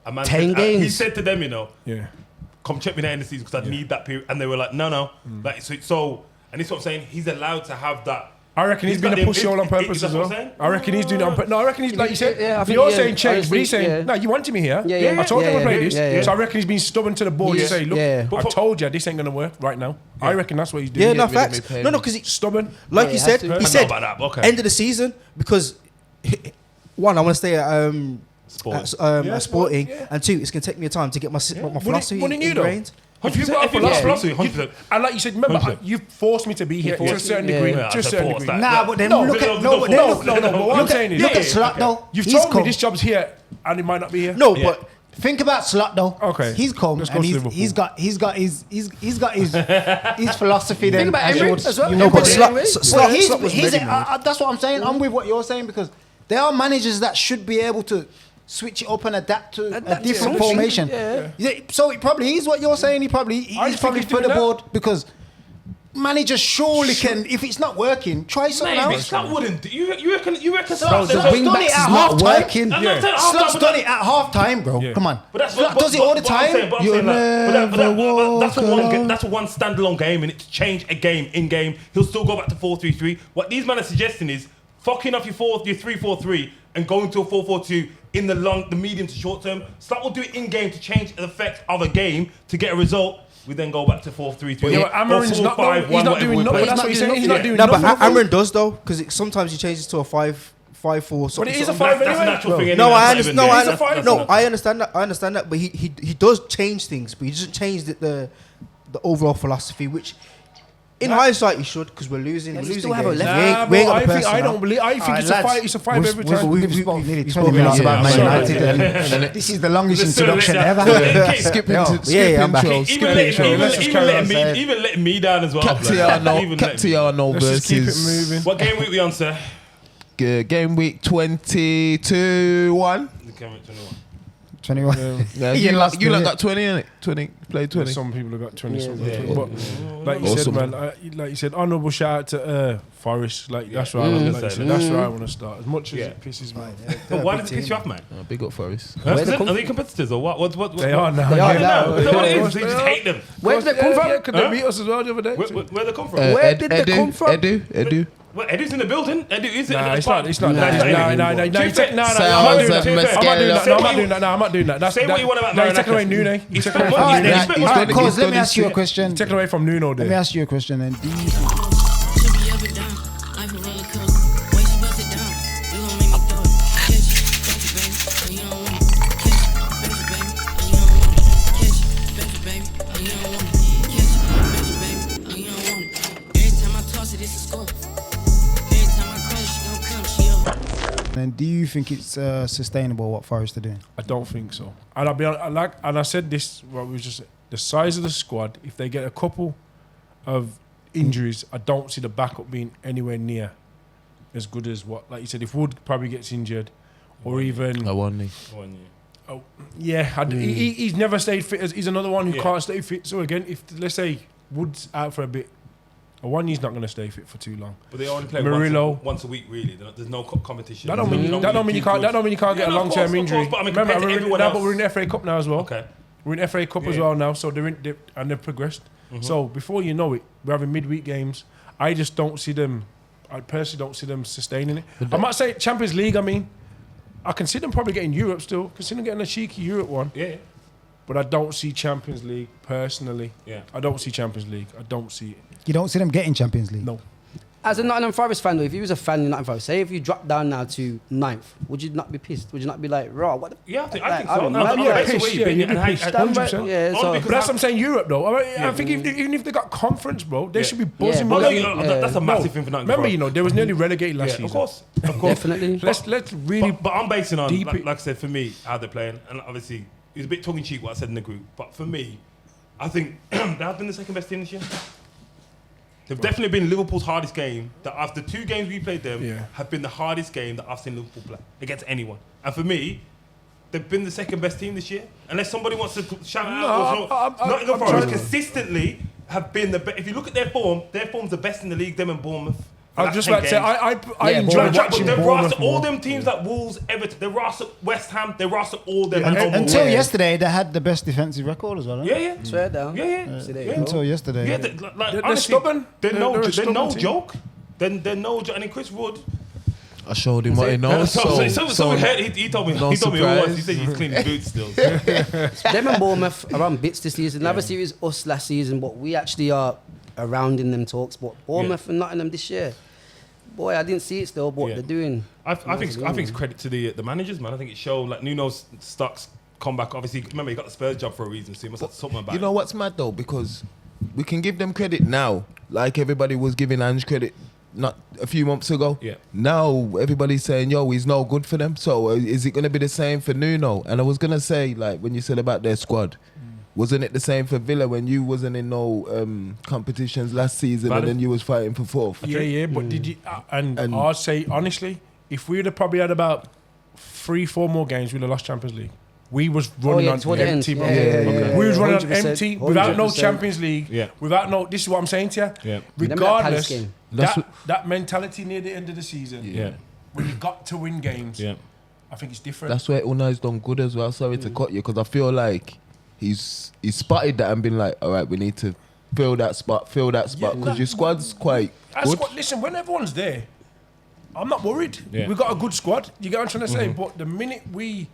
[SPEAKER 3] a man
[SPEAKER 6] 10
[SPEAKER 3] said, he
[SPEAKER 6] games.
[SPEAKER 3] said to them,
[SPEAKER 5] Yeah.
[SPEAKER 3] come check me there in the season because I need that period. And they were like, no. Like, so, and this is what I'm saying, he's allowed to have that.
[SPEAKER 5] I reckon he's been
[SPEAKER 3] got
[SPEAKER 5] a pussy all on
[SPEAKER 3] that's
[SPEAKER 5] purpose
[SPEAKER 3] what
[SPEAKER 5] as
[SPEAKER 3] I'm
[SPEAKER 5] well.
[SPEAKER 3] saying?
[SPEAKER 5] I reckon he's doing it on purpose. No, I reckon he's like you said.
[SPEAKER 6] Yeah, I think,
[SPEAKER 5] You're
[SPEAKER 6] yeah,
[SPEAKER 5] saying change, but he's
[SPEAKER 6] honestly,
[SPEAKER 5] saying
[SPEAKER 6] yeah.
[SPEAKER 5] no. You wanted me here.
[SPEAKER 6] Yeah, yeah.
[SPEAKER 5] I told you
[SPEAKER 6] Yeah,
[SPEAKER 5] I'm gonna play
[SPEAKER 6] yeah,
[SPEAKER 5] this.
[SPEAKER 6] yeah, yeah.
[SPEAKER 5] So I reckon he's been stubborn to the board
[SPEAKER 3] Yeah.
[SPEAKER 5] to say, look,
[SPEAKER 6] Yeah.
[SPEAKER 5] I told you this ain't gonna work right now. I reckon that's what he's doing.
[SPEAKER 7] Yeah, no
[SPEAKER 8] rid of me
[SPEAKER 7] facts.
[SPEAKER 8] paying.
[SPEAKER 7] No, because
[SPEAKER 5] Stubborn.
[SPEAKER 7] like
[SPEAKER 6] Yeah,
[SPEAKER 7] you
[SPEAKER 6] it
[SPEAKER 7] said,
[SPEAKER 6] has to.
[SPEAKER 7] he
[SPEAKER 6] I
[SPEAKER 3] know
[SPEAKER 7] said
[SPEAKER 3] about that, but okay.
[SPEAKER 7] end of the season because one, I want to stay at
[SPEAKER 3] Sport.
[SPEAKER 7] Sporting,
[SPEAKER 5] yeah.
[SPEAKER 7] and two, it's gonna take me time to get my philosophy
[SPEAKER 5] Wouldn't you though?
[SPEAKER 7] ingrained.
[SPEAKER 5] If you've got a philosophy,
[SPEAKER 3] 100%.
[SPEAKER 5] and like you said, remember,
[SPEAKER 3] 100%.
[SPEAKER 5] you forced me to be here to a
[SPEAKER 6] forced
[SPEAKER 5] certain
[SPEAKER 6] me,
[SPEAKER 5] degree.
[SPEAKER 6] yeah.
[SPEAKER 5] To a certain degree.
[SPEAKER 4] Nah, but then
[SPEAKER 5] No,
[SPEAKER 4] look
[SPEAKER 3] no,
[SPEAKER 4] at
[SPEAKER 3] no,
[SPEAKER 4] but
[SPEAKER 3] no,
[SPEAKER 4] then
[SPEAKER 5] But what I'm saying is,
[SPEAKER 4] look at Slot though.
[SPEAKER 5] you've
[SPEAKER 4] He's
[SPEAKER 5] told me
[SPEAKER 4] come.
[SPEAKER 5] this job's here, and it might not be here.
[SPEAKER 7] No,
[SPEAKER 3] Yeah.
[SPEAKER 7] but
[SPEAKER 4] Think about Slot though.
[SPEAKER 5] Okay.
[SPEAKER 4] He's come
[SPEAKER 5] Let's go
[SPEAKER 4] and
[SPEAKER 5] to
[SPEAKER 4] he's
[SPEAKER 5] Liverpool.
[SPEAKER 4] he's got his philosophy. Then
[SPEAKER 6] about
[SPEAKER 4] as
[SPEAKER 6] Emery
[SPEAKER 4] you would-
[SPEAKER 6] as well.
[SPEAKER 4] you know,
[SPEAKER 7] but
[SPEAKER 6] Emery,
[SPEAKER 7] Slot
[SPEAKER 6] Emery.
[SPEAKER 7] was ready, man.
[SPEAKER 4] that's what I'm saying. I'm with what you're saying because there are managers that should be able to switch it up and adapt to a
[SPEAKER 6] Adapt to
[SPEAKER 4] different
[SPEAKER 6] something.
[SPEAKER 4] formation.
[SPEAKER 6] Yeah.
[SPEAKER 4] So it probably is what you're saying. He's probably
[SPEAKER 5] think
[SPEAKER 4] for
[SPEAKER 5] he's
[SPEAKER 4] the
[SPEAKER 5] doing that.
[SPEAKER 4] board because managers surely can. If it's not working, try something
[SPEAKER 3] Maybe
[SPEAKER 4] else.
[SPEAKER 3] Slot wouldn't. You reckon
[SPEAKER 4] Slot's
[SPEAKER 6] the
[SPEAKER 4] done
[SPEAKER 6] wing
[SPEAKER 4] it
[SPEAKER 6] backs
[SPEAKER 4] at
[SPEAKER 6] is not
[SPEAKER 4] half time.
[SPEAKER 6] working.
[SPEAKER 4] Slot's done it at half time, bro.
[SPEAKER 5] Yeah.
[SPEAKER 4] Come on.
[SPEAKER 3] But that's
[SPEAKER 4] Slot does it all the time.
[SPEAKER 3] That's a one standalone game, and it's change a game in game. He'll still go back to 4-3-3. What these men are suggesting is fucking off your 3-4-3 and going to a 4-4-2 in the medium to short term. Slot will do it in game to change the effect of a game to get a result. We then go back to 4-3-3.
[SPEAKER 5] Yeah, but Amarin's not. He's not doing nothing. That's what you're saying. He's not doing
[SPEAKER 7] no, but
[SPEAKER 5] nothing.
[SPEAKER 7] Amrin does though because sometimes he changes to a 5-4.
[SPEAKER 5] But it is a
[SPEAKER 7] something.
[SPEAKER 5] 5
[SPEAKER 3] That's a
[SPEAKER 5] anyway.
[SPEAKER 3] natural thing.
[SPEAKER 7] No,
[SPEAKER 3] anyway.
[SPEAKER 7] I
[SPEAKER 3] That's
[SPEAKER 7] understand.
[SPEAKER 3] not
[SPEAKER 7] No,
[SPEAKER 3] even
[SPEAKER 7] I,
[SPEAKER 3] there. That's
[SPEAKER 7] no,
[SPEAKER 3] not-
[SPEAKER 7] I understand that. I understand that. But he does change things, but he doesn't change the overall philosophy, which in hindsight he should because we're losing.
[SPEAKER 6] Does
[SPEAKER 7] We're
[SPEAKER 6] he
[SPEAKER 7] losing
[SPEAKER 6] still have a
[SPEAKER 7] games.
[SPEAKER 6] left-
[SPEAKER 7] We ain't got
[SPEAKER 5] I
[SPEAKER 7] the
[SPEAKER 5] think I
[SPEAKER 7] personnel.
[SPEAKER 5] don't believe. I think it's a
[SPEAKER 4] lads,
[SPEAKER 5] five. It's a 5 every time.
[SPEAKER 4] We've spoken nearly 20
[SPEAKER 7] spoken
[SPEAKER 4] minutes
[SPEAKER 7] about
[SPEAKER 4] about Man
[SPEAKER 3] yeah.
[SPEAKER 4] United.
[SPEAKER 3] Sorry.
[SPEAKER 4] and This is the longest
[SPEAKER 3] Listen,
[SPEAKER 4] introduction
[SPEAKER 3] listen.
[SPEAKER 4] ever.
[SPEAKER 8] Skip
[SPEAKER 4] Yo,
[SPEAKER 8] into
[SPEAKER 7] yeah, I'm back.
[SPEAKER 3] Even letting me down as well.
[SPEAKER 8] Captiano
[SPEAKER 5] Let's just keep it
[SPEAKER 8] versus
[SPEAKER 5] moving.
[SPEAKER 3] What game week we on, sir?
[SPEAKER 8] game week 22-1.
[SPEAKER 4] 21.
[SPEAKER 8] Yeah,
[SPEAKER 4] You lost
[SPEAKER 8] you
[SPEAKER 4] it.
[SPEAKER 8] got 20 in it. 20 played 20.
[SPEAKER 5] Some people have got 20
[SPEAKER 6] Yeah,
[SPEAKER 5] something.
[SPEAKER 6] yeah.
[SPEAKER 5] But like you
[SPEAKER 8] Awesome.
[SPEAKER 5] said, man, like you said, honourable shout out to Forest. Like that's where I
[SPEAKER 3] Mm.
[SPEAKER 5] like you said, that's where I want to start. As much as it pisses me off.
[SPEAKER 3] But why does it piss you off, man?
[SPEAKER 8] Big up Forest.
[SPEAKER 3] Are they competitors or what?
[SPEAKER 5] They are now.
[SPEAKER 6] They are
[SPEAKER 5] Yeah.
[SPEAKER 6] now.
[SPEAKER 3] Is that what it
[SPEAKER 5] Yeah.
[SPEAKER 3] is? You just hate them.
[SPEAKER 6] Where did they come from?
[SPEAKER 5] Yeah, could they beat us as well the other day?
[SPEAKER 3] Where they come from?
[SPEAKER 6] Where did they come from?
[SPEAKER 8] Edu.
[SPEAKER 3] Well, Edu's in the building. Edu is it?
[SPEAKER 5] Nah, it's not. It's not.
[SPEAKER 6] Nah,
[SPEAKER 5] that.
[SPEAKER 6] it's
[SPEAKER 5] Nah,
[SPEAKER 6] not.
[SPEAKER 5] I'm
[SPEAKER 8] Sounds
[SPEAKER 5] not doing that.
[SPEAKER 8] of
[SPEAKER 5] I'm not doing that. No, I'm not
[SPEAKER 3] Say
[SPEAKER 5] doing that. No, I'm not doing that. That's
[SPEAKER 3] Say what you want about
[SPEAKER 5] No, you take away
[SPEAKER 3] Marinakis.
[SPEAKER 5] Nuno. You take away
[SPEAKER 3] He's
[SPEAKER 5] from
[SPEAKER 3] spent
[SPEAKER 5] Nuno.
[SPEAKER 3] money. He's
[SPEAKER 4] All right,
[SPEAKER 3] spent
[SPEAKER 4] Cause, let me
[SPEAKER 8] done
[SPEAKER 4] ask you a
[SPEAKER 8] his
[SPEAKER 4] question.
[SPEAKER 5] Take away from Nuno
[SPEAKER 4] Let me
[SPEAKER 5] there.
[SPEAKER 4] ask you a question then. Do you
[SPEAKER 9] Should be up and down, life a roller coaster. Way she built it down, you gon' make me throw it. Catch it, baby, baby, you don't want it. Catch it, baby, you don't want it. Catch it, baby, you don't want it. Catch it, baby, you don't want it. Every time I toss it, it's a score. Every time I call, she gon' come, she over.
[SPEAKER 4] And do you think it's sustainable what Forest are doing?
[SPEAKER 5] I don't think so. And I'll be honest, and I said this. What we just the size of the squad. If they get a couple of injuries, I don't see the backup being anywhere near as good as what. Like you said, if Wood probably gets injured, or even
[SPEAKER 8] I won.
[SPEAKER 5] he's never stayed fit. He's another one who can't stay fit. So again, if let's say Wood's out for a bit, Awani's not going to stay fit for too long.
[SPEAKER 3] But they only play
[SPEAKER 5] Murillo.
[SPEAKER 3] once a week, really. There's no competition.
[SPEAKER 5] That don't mean you can't get a long term injury.
[SPEAKER 3] But I mean,
[SPEAKER 5] Remember,
[SPEAKER 3] compared to everyone else.
[SPEAKER 5] but we're in the FA Cup now as well.
[SPEAKER 3] Okay.
[SPEAKER 5] We're in FA Cup as well now, so they've progressed. So before you know it, we're having midweek games. I just don't see them. I personally don't see them sustaining it. I might say Champions League. I mean, I can see them probably getting Europe still. I can see them getting a cheeky Europe one.
[SPEAKER 3] Yeah.
[SPEAKER 5] But I don't see Champions League personally.
[SPEAKER 3] Yeah.
[SPEAKER 5] I don't see Champions League. I don't see it.
[SPEAKER 4] You don't see them getting Champions League?
[SPEAKER 5] No.
[SPEAKER 6] As a Nottingham Forest fan, though, if you was a fan of Nottingham Forest, say if you dropped down now to 9th, would you not be pissed? Would you not be like, raw? What?
[SPEAKER 3] Yeah, I think
[SPEAKER 6] Like,
[SPEAKER 3] so.
[SPEAKER 6] I don't know.
[SPEAKER 3] I'm
[SPEAKER 6] Yeah,
[SPEAKER 3] based on
[SPEAKER 5] pissed,
[SPEAKER 3] where you've been
[SPEAKER 5] yeah,
[SPEAKER 3] and how-
[SPEAKER 5] you'd be pissed.
[SPEAKER 3] and-
[SPEAKER 5] 100%.
[SPEAKER 6] Yeah,
[SPEAKER 3] Only
[SPEAKER 6] so
[SPEAKER 3] because
[SPEAKER 5] But that's what I'm saying. Europe though. I think even if they got conference, bro, they should be buzzing.
[SPEAKER 6] Yeah,
[SPEAKER 3] Oh,
[SPEAKER 5] with
[SPEAKER 3] no,
[SPEAKER 5] that.
[SPEAKER 3] that's a massive thing for Nottingham
[SPEAKER 5] Remember,
[SPEAKER 3] Forest.
[SPEAKER 5] they was nearly relegated last season.
[SPEAKER 3] Of course.
[SPEAKER 6] definitely.
[SPEAKER 5] Let's really.
[SPEAKER 3] But I'm basing on,
[SPEAKER 5] deep
[SPEAKER 3] like
[SPEAKER 5] it.
[SPEAKER 3] I said, for me, how they're playing. And obviously, it was a bit tongue-in-cheek what I said in the group. But for me, I think they have been the second best team this year. They've definitely been Liverpool's hardest game. That after 2 games we played them, have been the hardest game that I've seen Liverpool play against anyone. And for me, they've been the second best team this year. Unless somebody wants to shout out. Nottingham Forest consistently have been the best. If you look at their form's the best in the league, them and Bournemouth.
[SPEAKER 5] I was just about to say, I enjoy
[SPEAKER 3] But
[SPEAKER 5] watching
[SPEAKER 3] they've
[SPEAKER 5] Bournemouth.
[SPEAKER 3] rostered all them teams like Wolves, Everton, they rostered West Ham, they rostered all them.
[SPEAKER 4] Until yesterday, they had the best defensive record as well.
[SPEAKER 3] Yeah, yeah.
[SPEAKER 6] Swear down.
[SPEAKER 3] Yeah.
[SPEAKER 6] See, there you
[SPEAKER 3] Yeah.
[SPEAKER 6] go.
[SPEAKER 4] Until yesterday.
[SPEAKER 3] Yeah,
[SPEAKER 5] They're
[SPEAKER 3] honestly,
[SPEAKER 5] stubborn.
[SPEAKER 3] They're
[SPEAKER 5] They're
[SPEAKER 3] no
[SPEAKER 5] a stubborn team.
[SPEAKER 3] joke. They're no joke. And then Chris Wood.
[SPEAKER 8] I showed him what he knows.
[SPEAKER 3] So we heard, he told me.
[SPEAKER 8] no
[SPEAKER 3] He told me who it was. He
[SPEAKER 8] surprise.
[SPEAKER 3] said he's cleaning boots still.
[SPEAKER 6] Them and Bournemouth are on bits this season. Another series us last season, but we actually are around in them talks. But Bournemouth and Nottingham this year, boy, I didn't see it still. But they're doing.
[SPEAKER 3] I think it's credit to the managers, man. I think it showed like Nuno's Stock's comeback. Obviously, remember he got the Spurs job for a reason, so he must have something about.
[SPEAKER 8] You know what's mad though? Because we can give them credit now, like everybody was giving Ange credit not a few months ago.
[SPEAKER 3] Yeah.
[SPEAKER 8] Now everybody's saying, yo, he's no good for them. So is it going to be the same for Nuno? And I was going to say, like, when you said about their squad, wasn't it the same for Villa when you wasn't in no competitions last season and then you was fighting for 4th?
[SPEAKER 5] Yeah, but did you? And I'd say, honestly, if we'd have probably had about 3-4 more games, we'd have lost Champions League. We was running on
[SPEAKER 6] toward the end.
[SPEAKER 5] empty, bro.
[SPEAKER 6] Yeah.
[SPEAKER 5] We was running on
[SPEAKER 6] 100%,
[SPEAKER 5] empty without no
[SPEAKER 6] 100%.
[SPEAKER 5] Champions League.
[SPEAKER 3] Yeah.
[SPEAKER 5] Without no. This is what I'm saying to you.
[SPEAKER 3] Yeah.
[SPEAKER 5] Regardless,
[SPEAKER 6] game.
[SPEAKER 5] that mentality near the end of the season.
[SPEAKER 3] Yeah.
[SPEAKER 5] When you got to win games.
[SPEAKER 3] Yeah.
[SPEAKER 5] I think it's different.
[SPEAKER 8] That's where Unai's done good as well. Sorry to cut you, because I feel like he's spotted that and been like, all right, we need to fill that spot, because your squad's quite good.
[SPEAKER 5] Listen, when everyone's there, I'm not worried.
[SPEAKER 3] Yeah.
[SPEAKER 5] We've got a good squad. You get what I'm trying to say? But the minute we,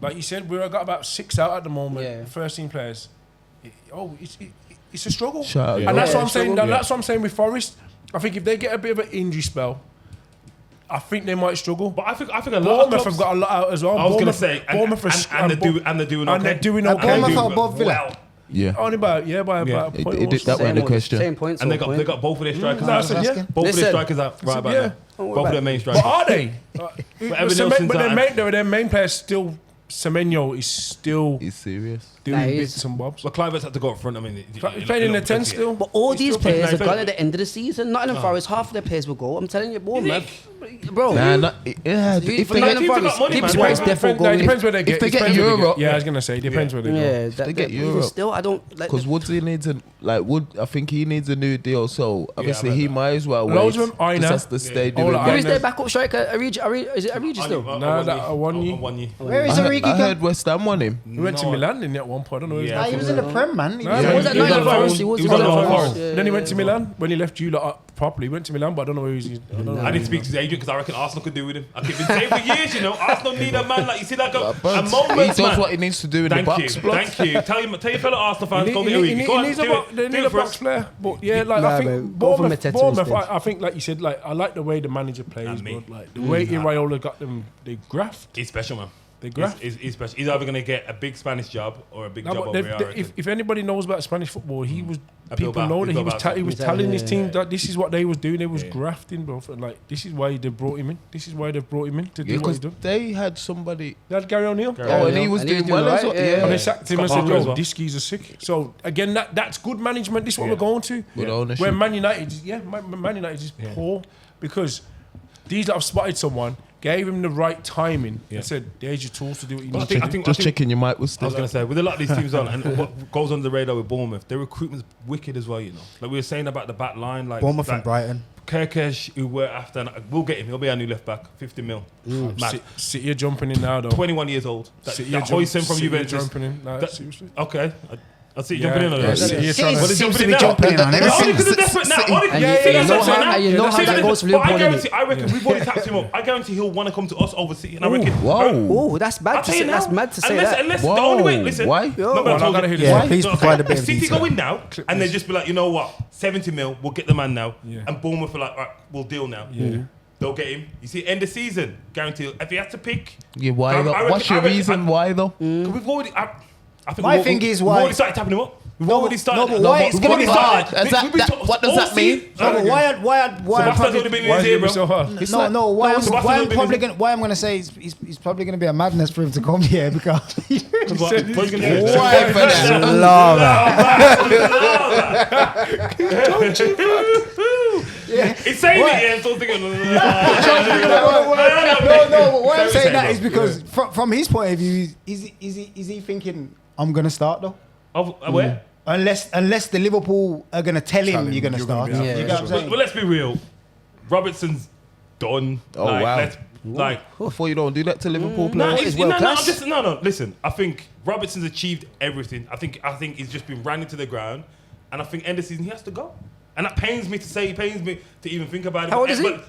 [SPEAKER 5] like you said, we've got about 6 out at the moment,
[SPEAKER 6] Yeah.
[SPEAKER 5] first team players. It's a struggle.
[SPEAKER 8] Shout out,
[SPEAKER 5] And that's
[SPEAKER 6] Yeah,
[SPEAKER 5] what I'm saying.
[SPEAKER 6] struggle.
[SPEAKER 5] That's what I'm saying with Forest. I think if they get a bit of an injury spell, I think they might struggle.
[SPEAKER 3] But I think a lot of
[SPEAKER 5] Bournemouth
[SPEAKER 3] clubs
[SPEAKER 5] have got a lot out as well.
[SPEAKER 3] I was going to say,
[SPEAKER 5] Bournemouth
[SPEAKER 3] and they're doing okay.
[SPEAKER 5] and they're doing
[SPEAKER 4] Are
[SPEAKER 5] okay.
[SPEAKER 4] Bournemouth are above Villa?
[SPEAKER 3] Well.
[SPEAKER 8] Yeah.
[SPEAKER 5] Only by about a point. or
[SPEAKER 8] That
[SPEAKER 5] so.
[SPEAKER 8] wasn't the question.
[SPEAKER 6] Same points.
[SPEAKER 3] And they got both of their strikers
[SPEAKER 5] No, I
[SPEAKER 3] out.
[SPEAKER 5] said, yeah.
[SPEAKER 3] Both of their
[SPEAKER 6] Listen.
[SPEAKER 3] strikers out right about
[SPEAKER 5] Yeah.
[SPEAKER 3] now.
[SPEAKER 6] Don't worry
[SPEAKER 3] Both of
[SPEAKER 6] about
[SPEAKER 3] their main
[SPEAKER 5] But
[SPEAKER 3] strikers.
[SPEAKER 5] are they?
[SPEAKER 3] Evan Nelson's
[SPEAKER 5] But
[SPEAKER 3] out.
[SPEAKER 5] their main players still Semenyo is still
[SPEAKER 8] He's serious.
[SPEAKER 5] doing
[SPEAKER 6] Nah, he
[SPEAKER 5] bits
[SPEAKER 6] is.
[SPEAKER 5] and bobs.
[SPEAKER 3] But Kluivert's had to go up front. I mean,
[SPEAKER 5] He's playing in the 10 still.
[SPEAKER 6] But all
[SPEAKER 3] He's
[SPEAKER 6] these
[SPEAKER 3] still playing
[SPEAKER 6] players have
[SPEAKER 3] nice,
[SPEAKER 6] gone
[SPEAKER 3] isn't
[SPEAKER 6] at the end of the season. Nottingham Forest, half of their players will go. I'm telling you, Bournemouth, bro.
[SPEAKER 8] Nah, yeah,
[SPEAKER 6] You-
[SPEAKER 8] if
[SPEAKER 6] for
[SPEAKER 8] they
[SPEAKER 6] Nottingham
[SPEAKER 3] teams have
[SPEAKER 6] Forest,
[SPEAKER 3] got money,
[SPEAKER 6] Gibbs
[SPEAKER 3] man.
[SPEAKER 6] White's
[SPEAKER 3] Yeah,
[SPEAKER 6] therefore
[SPEAKER 5] It
[SPEAKER 6] going.
[SPEAKER 5] depends where they get.
[SPEAKER 8] they
[SPEAKER 5] it
[SPEAKER 8] get
[SPEAKER 5] depends where they
[SPEAKER 8] Europe-
[SPEAKER 5] Yeah, I was gonna say it depends where they go.
[SPEAKER 6] Yeah,
[SPEAKER 8] they get
[SPEAKER 6] even
[SPEAKER 8] Europe.
[SPEAKER 6] still, I don't like.
[SPEAKER 8] Because Woodsy needs I think he needs a new deal. So obviously
[SPEAKER 3] I've
[SPEAKER 8] he
[SPEAKER 3] heard that.
[SPEAKER 8] might as well wait.
[SPEAKER 5] Loads of them, Aina.
[SPEAKER 8] Just has to stay
[SPEAKER 5] All
[SPEAKER 8] doing
[SPEAKER 5] the
[SPEAKER 6] Who
[SPEAKER 8] that.
[SPEAKER 6] is their backup striker? Is it Arigi still?
[SPEAKER 5] No, that one year.
[SPEAKER 4] Where is
[SPEAKER 8] I
[SPEAKER 4] Origi
[SPEAKER 8] heard
[SPEAKER 4] gone?
[SPEAKER 8] West Ham won him.
[SPEAKER 5] He went to Milan in at one point. I don't know.
[SPEAKER 3] Yeah.
[SPEAKER 4] Nah, he was in the Prem, man. He
[SPEAKER 5] Nah,
[SPEAKER 4] was-
[SPEAKER 5] man,
[SPEAKER 6] was at
[SPEAKER 5] he was
[SPEAKER 6] Nottingham
[SPEAKER 5] on
[SPEAKER 6] Forest,
[SPEAKER 5] loan.
[SPEAKER 6] he was
[SPEAKER 5] He
[SPEAKER 6] at
[SPEAKER 5] was on
[SPEAKER 6] Nottingham
[SPEAKER 5] loan.
[SPEAKER 6] Forest, yeah,
[SPEAKER 5] Then he
[SPEAKER 6] yeah,
[SPEAKER 5] went to Milan. When he left you properly, he went to Milan, but I don't know where he's. I don't know.
[SPEAKER 3] I need to speak to his agent because I reckon Arsenal could do with him. I've been saying for years, Arsenal need a man like you see like a
[SPEAKER 8] But
[SPEAKER 3] moment.
[SPEAKER 8] he does what he needs to do in the
[SPEAKER 3] Thank
[SPEAKER 8] box.
[SPEAKER 3] you,
[SPEAKER 8] blood.
[SPEAKER 3] thank you. Tell your fellow Arsenal fans, go get
[SPEAKER 5] He
[SPEAKER 3] Origi. Go on,
[SPEAKER 5] needs
[SPEAKER 3] do it.
[SPEAKER 5] they
[SPEAKER 3] Do
[SPEAKER 5] need
[SPEAKER 3] it
[SPEAKER 5] a
[SPEAKER 3] for
[SPEAKER 5] box
[SPEAKER 3] us.
[SPEAKER 5] player, but yeah, like
[SPEAKER 6] Nah,
[SPEAKER 5] I
[SPEAKER 6] man,
[SPEAKER 5] think
[SPEAKER 6] go for
[SPEAKER 5] Bournemouth.
[SPEAKER 6] Mateta instead.
[SPEAKER 5] I think, like you said, like I like the way the manager plays,
[SPEAKER 3] me.
[SPEAKER 5] but like the way Iraola got them, they graft.
[SPEAKER 3] He's special, man.
[SPEAKER 5] They graft.
[SPEAKER 3] He's special. He's either going to get a big Spanish job or a big
[SPEAKER 5] No,
[SPEAKER 3] job
[SPEAKER 5] but
[SPEAKER 3] over here. I reckon.
[SPEAKER 5] if anybody knows about Spanish football, he was.
[SPEAKER 3] I
[SPEAKER 5] People
[SPEAKER 3] feel bad.
[SPEAKER 5] know that
[SPEAKER 3] Feel
[SPEAKER 5] he was.
[SPEAKER 3] bad.
[SPEAKER 5] He was
[SPEAKER 6] Yeah,
[SPEAKER 5] telling his
[SPEAKER 6] yeah,
[SPEAKER 5] team
[SPEAKER 6] yeah.
[SPEAKER 5] that this is what they was doing. They was
[SPEAKER 3] Yeah.
[SPEAKER 5] grafting, bro. And like this is why they brought him in. This is why they brought him in to do what
[SPEAKER 8] Because
[SPEAKER 5] he done.
[SPEAKER 8] they had somebody.
[SPEAKER 5] They had Gary O'Neill.
[SPEAKER 8] Oh, and he was doing well as well.
[SPEAKER 6] yeah.
[SPEAKER 5] And
[SPEAKER 8] Yeah.
[SPEAKER 5] they sacked him
[SPEAKER 3] Scott
[SPEAKER 5] and said,
[SPEAKER 3] Parker
[SPEAKER 5] "Yo,
[SPEAKER 3] as well.
[SPEAKER 5] these skis are sick." So again, that's good management. This is what we're going to.
[SPEAKER 8] Good ownership.
[SPEAKER 5] Where Man United, Man United is poor because these that have spotted someone, gave him the right timing, and said, "There's your tools to do what you
[SPEAKER 3] But
[SPEAKER 5] need
[SPEAKER 3] I
[SPEAKER 5] to do."
[SPEAKER 3] think
[SPEAKER 8] Checking your mic was
[SPEAKER 3] I
[SPEAKER 8] still.
[SPEAKER 3] was going to say, with a lot of these teams on, and what goes under the radar with Bournemouth, their recruitment's wicked as well, Like we were saying about the back line, like
[SPEAKER 7] Bournemouth
[SPEAKER 3] like
[SPEAKER 7] and Brighton.
[SPEAKER 3] Kirkesh, who we're after, and we'll get him. He'll be our new left back, 50 mil. Mad.
[SPEAKER 5] City are jumping in now, though.
[SPEAKER 3] 21 years old.
[SPEAKER 5] City are
[SPEAKER 3] hoist him from
[SPEAKER 5] City are
[SPEAKER 3] Juventus.
[SPEAKER 5] jumping in. Like,
[SPEAKER 3] That-
[SPEAKER 5] seriously.
[SPEAKER 3] Okay. I see you jumping in on
[SPEAKER 5] yeah,
[SPEAKER 3] that.
[SPEAKER 5] City are trying
[SPEAKER 3] But
[SPEAKER 5] to-
[SPEAKER 3] he's
[SPEAKER 4] Seems to
[SPEAKER 3] jumping
[SPEAKER 4] be
[SPEAKER 3] in now.
[SPEAKER 4] jumping in on
[SPEAKER 3] Only
[SPEAKER 4] everything.
[SPEAKER 3] because they're desperate now. Only
[SPEAKER 6] And you
[SPEAKER 3] see, that's
[SPEAKER 6] know
[SPEAKER 3] what I'm saying
[SPEAKER 6] how-
[SPEAKER 3] now.
[SPEAKER 6] and you know how
[SPEAKER 3] See,
[SPEAKER 6] that
[SPEAKER 3] listen,
[SPEAKER 6] goes for
[SPEAKER 3] but I
[SPEAKER 6] Liverpool,
[SPEAKER 3] guarantee,
[SPEAKER 6] innit?
[SPEAKER 3] I reckon we've already tapped him up. I guarantee he'll want to come to us over City. And I reckon,
[SPEAKER 8] Whoa.
[SPEAKER 6] Oh, that's
[SPEAKER 3] I'll
[SPEAKER 6] bad to
[SPEAKER 3] tell
[SPEAKER 6] say.
[SPEAKER 3] you now.
[SPEAKER 6] That's mad to say
[SPEAKER 3] unless,
[SPEAKER 6] that.
[SPEAKER 3] Unless
[SPEAKER 8] Whoa.
[SPEAKER 3] the only way, listen.
[SPEAKER 8] Why?
[SPEAKER 3] No, but
[SPEAKER 5] Well,
[SPEAKER 3] I
[SPEAKER 5] I
[SPEAKER 3] told
[SPEAKER 5] gotta
[SPEAKER 3] you.
[SPEAKER 5] hear this.
[SPEAKER 7] Yeah, please
[SPEAKER 3] Okay,
[SPEAKER 7] provide a bit
[SPEAKER 3] if
[SPEAKER 7] of
[SPEAKER 3] City
[SPEAKER 7] detail.
[SPEAKER 3] go in now, and they just be like, you know what, 70 mil, we'll get the man now.
[SPEAKER 5] Yeah.
[SPEAKER 3] And Bournemouth are like, all right, we'll deal now. They'll get him. You see, end of season, guarantee. If he has to pick,
[SPEAKER 8] Yeah, why?
[SPEAKER 3] I
[SPEAKER 8] though?
[SPEAKER 3] reckon-
[SPEAKER 8] What's your
[SPEAKER 3] I reckon-
[SPEAKER 8] reason? Why though?
[SPEAKER 3] we've already. I think
[SPEAKER 4] My
[SPEAKER 3] we've
[SPEAKER 4] thing is
[SPEAKER 3] we've
[SPEAKER 4] why-
[SPEAKER 3] already started tapping him up. We've already started.
[SPEAKER 4] no, but why it's gonna be hard?
[SPEAKER 8] What does that mean?
[SPEAKER 4] No, but why I'm
[SPEAKER 3] Sebastian's
[SPEAKER 4] probably,
[SPEAKER 3] already been in
[SPEAKER 5] Why
[SPEAKER 3] his
[SPEAKER 5] is
[SPEAKER 3] ear,
[SPEAKER 5] it
[SPEAKER 3] bro.
[SPEAKER 5] so hard?
[SPEAKER 4] why I'm gonna say it's probably gonna be a madness for him to come here because
[SPEAKER 3] What are you gonna do?
[SPEAKER 8] Why for that?
[SPEAKER 3] He's saying it, yeah. I'm still thinking.
[SPEAKER 4] no, but why I'm saying that is because from his point of view, is he thinking I'm gonna start though?
[SPEAKER 3] Where?
[SPEAKER 4] Unless the Liverpool are gonna tell him you're gonna start.
[SPEAKER 5] be out.
[SPEAKER 4] You get what I'm saying?
[SPEAKER 3] But let's be real. Robertson's done.
[SPEAKER 8] Oh, wow.
[SPEAKER 3] Like,
[SPEAKER 8] Before you don't do that to Liverpool
[SPEAKER 3] no,
[SPEAKER 8] players.
[SPEAKER 3] no. Listen, I think Robertson's achieved everything. I think he's just been ran into the ground, and I think end of season he has to go. And that pains me to say. It pains me to even think about it.
[SPEAKER 6] How old is he?
[SPEAKER 3] But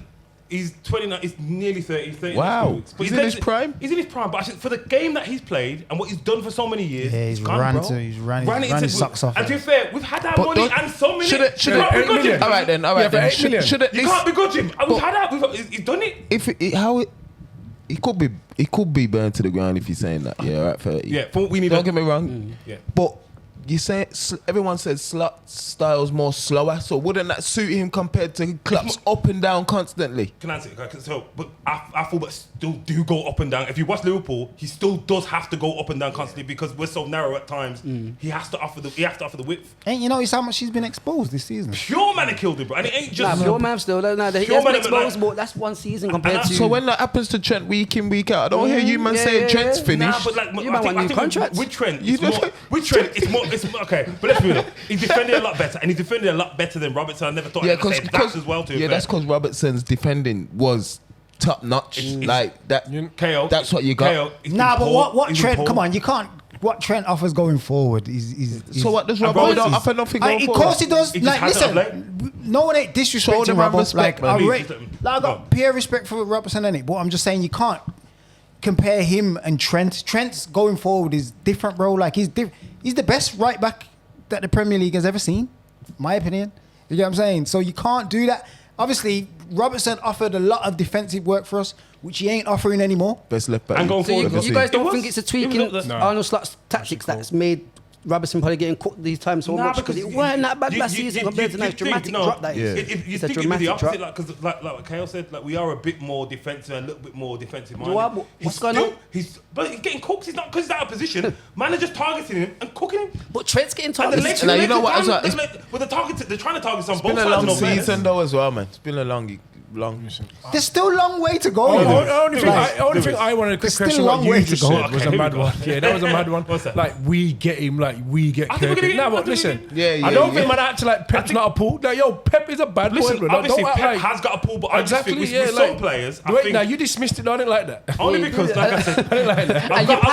[SPEAKER 3] he's 29. He's nearly 30. He's 30
[SPEAKER 8] Wow.
[SPEAKER 3] next 2 weeks. But
[SPEAKER 8] He's in his prime?
[SPEAKER 3] He's in his prime. But I think for the game that he's played and what he's done for so many years,
[SPEAKER 4] Yeah, he's
[SPEAKER 3] gone,
[SPEAKER 4] ran
[SPEAKER 3] bro.
[SPEAKER 4] to- he's ran
[SPEAKER 3] into-
[SPEAKER 4] his socks off,
[SPEAKER 3] And to
[SPEAKER 4] yeah.
[SPEAKER 3] be fair, we've had our
[SPEAKER 8] But
[SPEAKER 3] money
[SPEAKER 8] don't-
[SPEAKER 3] and so many.
[SPEAKER 8] should it-
[SPEAKER 3] You can't begrudge him.
[SPEAKER 8] All right then.
[SPEAKER 5] Yeah, for 8 million.
[SPEAKER 8] Should at
[SPEAKER 3] You
[SPEAKER 8] least
[SPEAKER 3] can't begrudge him. We've had that. He's done it.
[SPEAKER 8] if it, how it, he could be burned to the ground if you're saying that. Yeah, right. 30.
[SPEAKER 3] Yeah, for what we need.
[SPEAKER 8] Don't get me wrong.
[SPEAKER 3] Yeah.
[SPEAKER 8] But you say everyone says style's more slower, so wouldn't that suit him compared to Klopp's up and down constantly?
[SPEAKER 3] Can I answer? So, but I feel but still do go up and down. If you watch Liverpool, he still does have to go up and down constantly because we're so narrow at times. He has to offer the width.
[SPEAKER 4] Ain't you notice how much he's been exposed this season?
[SPEAKER 3] Pure man have killed him, bro, and it ain't just.
[SPEAKER 6] Pure man still. He
[SPEAKER 3] Pure
[SPEAKER 6] has been
[SPEAKER 3] man, but
[SPEAKER 6] exposed,
[SPEAKER 3] like-
[SPEAKER 6] but that's one season compared to.
[SPEAKER 8] So when that happens to Trent week in week out, I don't hear you man
[SPEAKER 6] yeah,
[SPEAKER 8] saying
[SPEAKER 6] yeah,
[SPEAKER 8] Trent's
[SPEAKER 6] yeah.
[SPEAKER 8] finished.
[SPEAKER 3] Nah, but like
[SPEAKER 6] You might want new contracts.
[SPEAKER 3] with Trent,
[SPEAKER 8] You
[SPEAKER 3] it's more,
[SPEAKER 8] don't-
[SPEAKER 3] with Trent, it's more okay. But let's be real, he defended a lot better, and he defended a lot better than Robertson. I never thought I'd say that as well. To be
[SPEAKER 8] yeah,
[SPEAKER 3] fair.
[SPEAKER 8] that's because Robertson's defending was top notch. Like that.
[SPEAKER 3] KO.
[SPEAKER 8] That's what you got.
[SPEAKER 3] KO, he's
[SPEAKER 4] Nah,
[SPEAKER 3] been
[SPEAKER 4] but
[SPEAKER 3] poor.
[SPEAKER 4] what
[SPEAKER 3] He's been
[SPEAKER 4] Trent?
[SPEAKER 3] poor.
[SPEAKER 4] Come on, you can't. What Trent offers going forward is
[SPEAKER 8] So what does
[SPEAKER 3] And
[SPEAKER 8] Robertson
[SPEAKER 3] Robertson's-
[SPEAKER 8] offer nothing going
[SPEAKER 4] Of
[SPEAKER 8] forward?
[SPEAKER 4] course he does.
[SPEAKER 3] He just
[SPEAKER 4] Like,
[SPEAKER 3] hasn't
[SPEAKER 4] listen, no one ain't
[SPEAKER 8] Show
[SPEAKER 4] disrespecting
[SPEAKER 8] the man
[SPEAKER 4] Robertson.
[SPEAKER 8] respect,
[SPEAKER 4] Like,
[SPEAKER 8] man.
[SPEAKER 4] I got pure respect for Robertson, innit? But I'm just saying you can't compare him and Trent. Trent's going forward is different, bro. Like he's the best right back that the Premier League has ever seen, my opinion. You get what I'm saying? So you can't do that. Obviously, Robertson offered a lot of defensive work for us, which he ain't offering anymore.
[SPEAKER 8] Best left back.
[SPEAKER 3] And going
[SPEAKER 6] So you,
[SPEAKER 3] forward,
[SPEAKER 6] you guys don't
[SPEAKER 3] It
[SPEAKER 6] think
[SPEAKER 3] was-
[SPEAKER 6] it's a tweaking
[SPEAKER 3] it was-
[SPEAKER 6] Arnold Slot's tactics that's made Robertson probably getting cooked these times so much because it weren't that bad last season compared to now. It's dramatic drop that is.
[SPEAKER 3] You think it'd be the opposite, because like what Kale said, like we are a bit more defensive and a little bit more defensive minded.
[SPEAKER 6] What's going on?
[SPEAKER 3] But he's getting cooked. He's not because he's out of position. Man are just targeting him and cooking him.
[SPEAKER 6] But Trent's getting targeted.
[SPEAKER 8] Now, you know what?
[SPEAKER 3] With the target, they're trying to target some.
[SPEAKER 8] It's been a long season though as well, man. It's been a long.
[SPEAKER 4] There's still a long way to go.
[SPEAKER 5] Only thing I wanted to question what you just said was a mad one. Yeah, that was a mad one.
[SPEAKER 3] What's that?
[SPEAKER 5] Like, we get him, like, we get Kirk. No, but listen. I don't think man act like Pep's not a pool. Like, yo, Pep is a bad boy.
[SPEAKER 3] Listen, obviously
[SPEAKER 5] don't
[SPEAKER 3] Pep has got a pool, but I just think with some players, I think...
[SPEAKER 5] Now, you dismissed it, I didn't like that.
[SPEAKER 3] Only because, like I said, I've got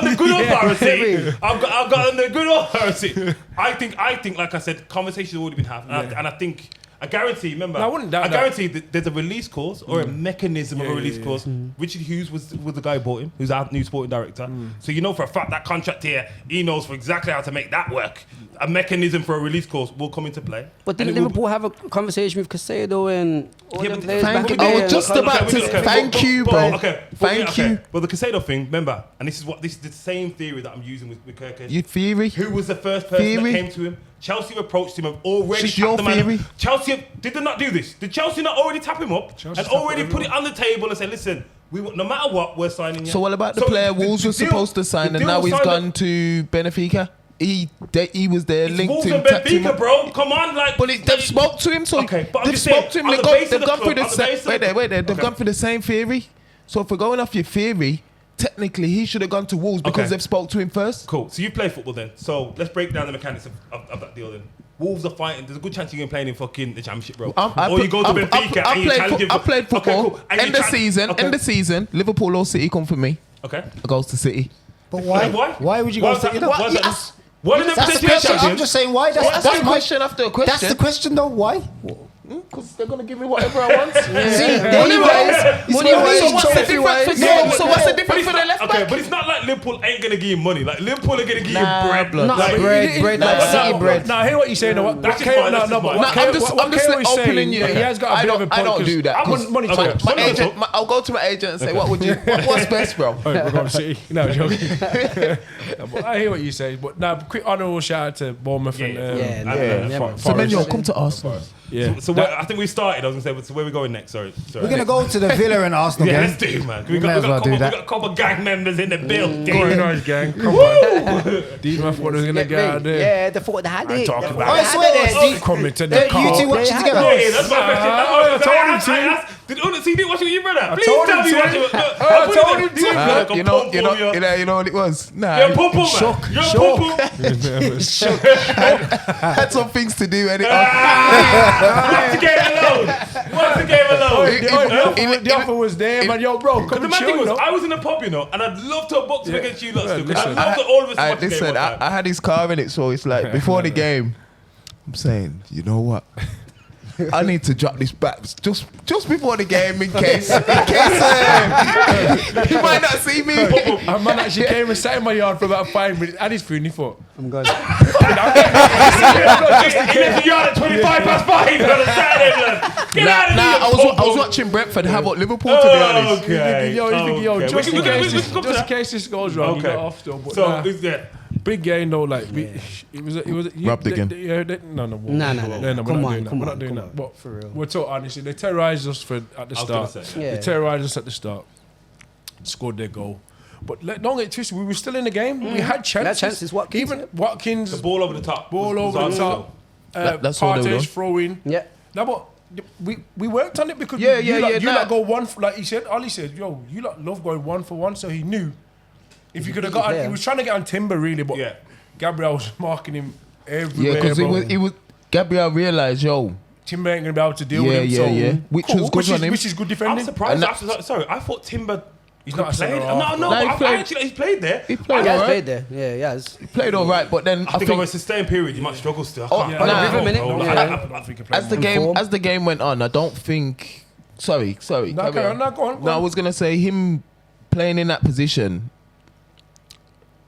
[SPEAKER 3] under good authority. I've got under good authority. I think, like I said, conversations have already been happening, and I think... I guarantee, remember, I guarantee that there's a release clause or a mechanism of a release clause. Richard Hughes was the guy who bought him, who's our new sporting director. So you know for a fact that contract here, he knows for exactly how to make that work. A mechanism for a release clause will come into play.
[SPEAKER 6] But didn't Liverpool have a conversation with Casado and all them players back in
[SPEAKER 8] I was just about to thank you, bro. Thank you.
[SPEAKER 3] Well, the Casado thing, remember, and this is the same theory that I'm using with Kirk.
[SPEAKER 8] Your theory?
[SPEAKER 3] Who was the first person that came to him? Chelsea approached him and already tapped the man. Chelsea, did they not do this? Did Chelsea not already tap him up and already put it on the table and say, listen, no matter what, we're signing you?
[SPEAKER 8] So what about the player Wolves were supposed to sign and now he's gone to Benfica? He was there linked
[SPEAKER 3] Wolves
[SPEAKER 8] to
[SPEAKER 3] and Benfica, bro. Come on, like.
[SPEAKER 8] But they've spoke to him, so they've spoke to him. They've gone through the same. Wait there. They've gone through the same theory. So if we're going off your theory, technically he should have gone to Wolves because they've spoke to him first.
[SPEAKER 3] Cool. So you play football then. So let's break down the mechanics of that deal then. Wolves are fighting. There's a good chance you're going to play in fucking the Championship, bro. Or you go to Benfica and you challenge him.
[SPEAKER 8] I played football. End the season. Liverpool or City come for me.
[SPEAKER 3] Okay.
[SPEAKER 8] I goes to City.
[SPEAKER 4] But why? Why would you go to City?
[SPEAKER 3] That's
[SPEAKER 4] the question. I'm just saying why.
[SPEAKER 8] That's the question after a question.
[SPEAKER 4] That's the question though. Why?
[SPEAKER 8] Because they're gonna give me whatever I want.
[SPEAKER 6] Money-wise.
[SPEAKER 8] So what's the difference for the left back?
[SPEAKER 3] Okay, but it's not like Liverpool ain't gonna give you money. Like Liverpool are gonna give you bread.
[SPEAKER 4] Not bread, like City bread.
[SPEAKER 5] Now, I hear what you're saying.
[SPEAKER 3] I'm
[SPEAKER 8] just opening you.
[SPEAKER 5] He has got a bit of a point.
[SPEAKER 8] I don't do that.
[SPEAKER 5] Money talk.
[SPEAKER 8] I'll go to my agent and say, "What would you? What's best, bro?"
[SPEAKER 5] We're going to City. No, joking. I hear what you say, but now quick honourable shout out to Bournemouth and
[SPEAKER 8] So Menyo, come to us.
[SPEAKER 5] Yeah.
[SPEAKER 3] So I think we started. I was gonna say, so where are we going next? Sorry.
[SPEAKER 4] We're gonna go to the Villa and Arsenal game.
[SPEAKER 3] Yeah, let's do it, man. We got a couple of gang members in the building.
[SPEAKER 5] Very nice, gang. Come on. These my thought was gonna get out there.
[SPEAKER 6] Yeah, they thought they had it.
[SPEAKER 5] Talk about
[SPEAKER 4] I swear,
[SPEAKER 5] coming to the car.
[SPEAKER 4] you two watching together.
[SPEAKER 3] Yeah, that's my question.
[SPEAKER 5] I told him to.
[SPEAKER 3] Did he watch it with your brother? Please
[SPEAKER 5] told
[SPEAKER 3] tell
[SPEAKER 5] him
[SPEAKER 3] me
[SPEAKER 5] to.
[SPEAKER 3] watch it.
[SPEAKER 5] I told him to.
[SPEAKER 8] You know what it was? Nah,
[SPEAKER 3] You're a pum-pum, man. You're a pum-pum.
[SPEAKER 8] had some things to do. And
[SPEAKER 3] Watch the game alone.
[SPEAKER 5] The offer was there, man. Yo, bro, come
[SPEAKER 3] The
[SPEAKER 5] and
[SPEAKER 3] mad
[SPEAKER 5] chill,
[SPEAKER 3] thing was,
[SPEAKER 5] you know?
[SPEAKER 3] I was in the pub, and I'd love to have boxed him against you lot still. Because I'd love to all of us watch the game one time.
[SPEAKER 8] I had his car in it, so it's like before the game. I'm saying, you know what? I need to drop this back just before the game in case he might not see me.
[SPEAKER 5] A man actually came and sat in my yard for about 5 minutes and he's feeling foot.
[SPEAKER 6] I'm good.
[SPEAKER 3] He left the yard at 25 past 5 on a Saturday, man. Get out of here.
[SPEAKER 8] I was watching Brentford have up Liverpool, to be honest.
[SPEAKER 5] Okay. Just in case this goes wrong, you got off still. But
[SPEAKER 3] so, yeah.
[SPEAKER 5] Big game though, like it was.
[SPEAKER 8] Rubbed again.
[SPEAKER 5] No. We're not doing that. But for real, we're talking honestly. They terrorised us at the start. They terrorised us at the start. Scored their goal. But don't get twisted. We were still in the game. We had chances. Even Watkins.
[SPEAKER 3] The ball over the top.
[SPEAKER 8] That's all they were doing.
[SPEAKER 5] Throwing.
[SPEAKER 6] Yeah.
[SPEAKER 5] No, but we worked on it because
[SPEAKER 8] you
[SPEAKER 5] lot go one. Like he said, Ollie said, yo, you lot love going 1 for 1. So he knew. If you could have got, he was trying to get on Timber really, but Gabriel was marking him everywhere.
[SPEAKER 8] Yeah, because it was. Gabriel realised, yo,
[SPEAKER 5] Timber ain't gonna be able to deal with him.
[SPEAKER 8] Which was good on him.
[SPEAKER 5] Which is good defending.
[SPEAKER 3] I'm surprised. Sorry, I thought Timber.
[SPEAKER 5] He's not
[SPEAKER 3] played. He's played there.
[SPEAKER 8] He played all right.
[SPEAKER 6] Played there. Yeah, he has.
[SPEAKER 8] He played all right, but then
[SPEAKER 3] I think over a sustained period, you might struggle still.
[SPEAKER 8] As the game went on, I don't think. Sorry.
[SPEAKER 5] Go on.
[SPEAKER 8] No, I was gonna say him playing in that position.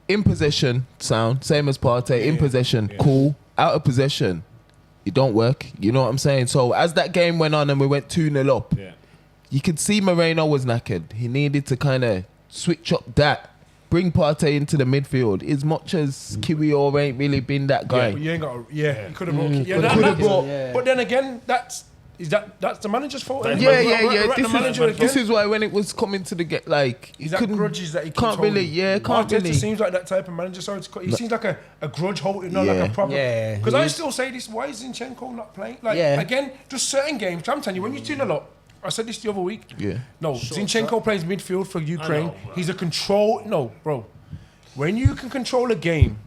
[SPEAKER 8] In possession, sound, same as Partey. In possession, cool. Out of possession, it don't work. You know what I'm saying? So as that game went on and we went 2-0 up, you could see Moreno was knackered. He needed to kind of switch up that bring Partey into the midfield. As much as Kiwior ain't really been that guy.
[SPEAKER 5] But you ain't got. You could have brought. But then again, that's the manager's fault.
[SPEAKER 8] This is why when it was coming to the
[SPEAKER 5] he's that grudges that he
[SPEAKER 8] can't really.
[SPEAKER 5] Arteta seems like that type of manager. So he seems like a grudge holder, not like a problem.
[SPEAKER 6] Yeah.
[SPEAKER 5] Because I still say this: why is Zinchenko not playing? Again, just certain games. I'm telling you, when you tune a lot. I said this the other week.
[SPEAKER 8] Yeah.
[SPEAKER 5] No, Zinchenko plays midfield for Ukraine. He's a control. No, bro. When you can control a game,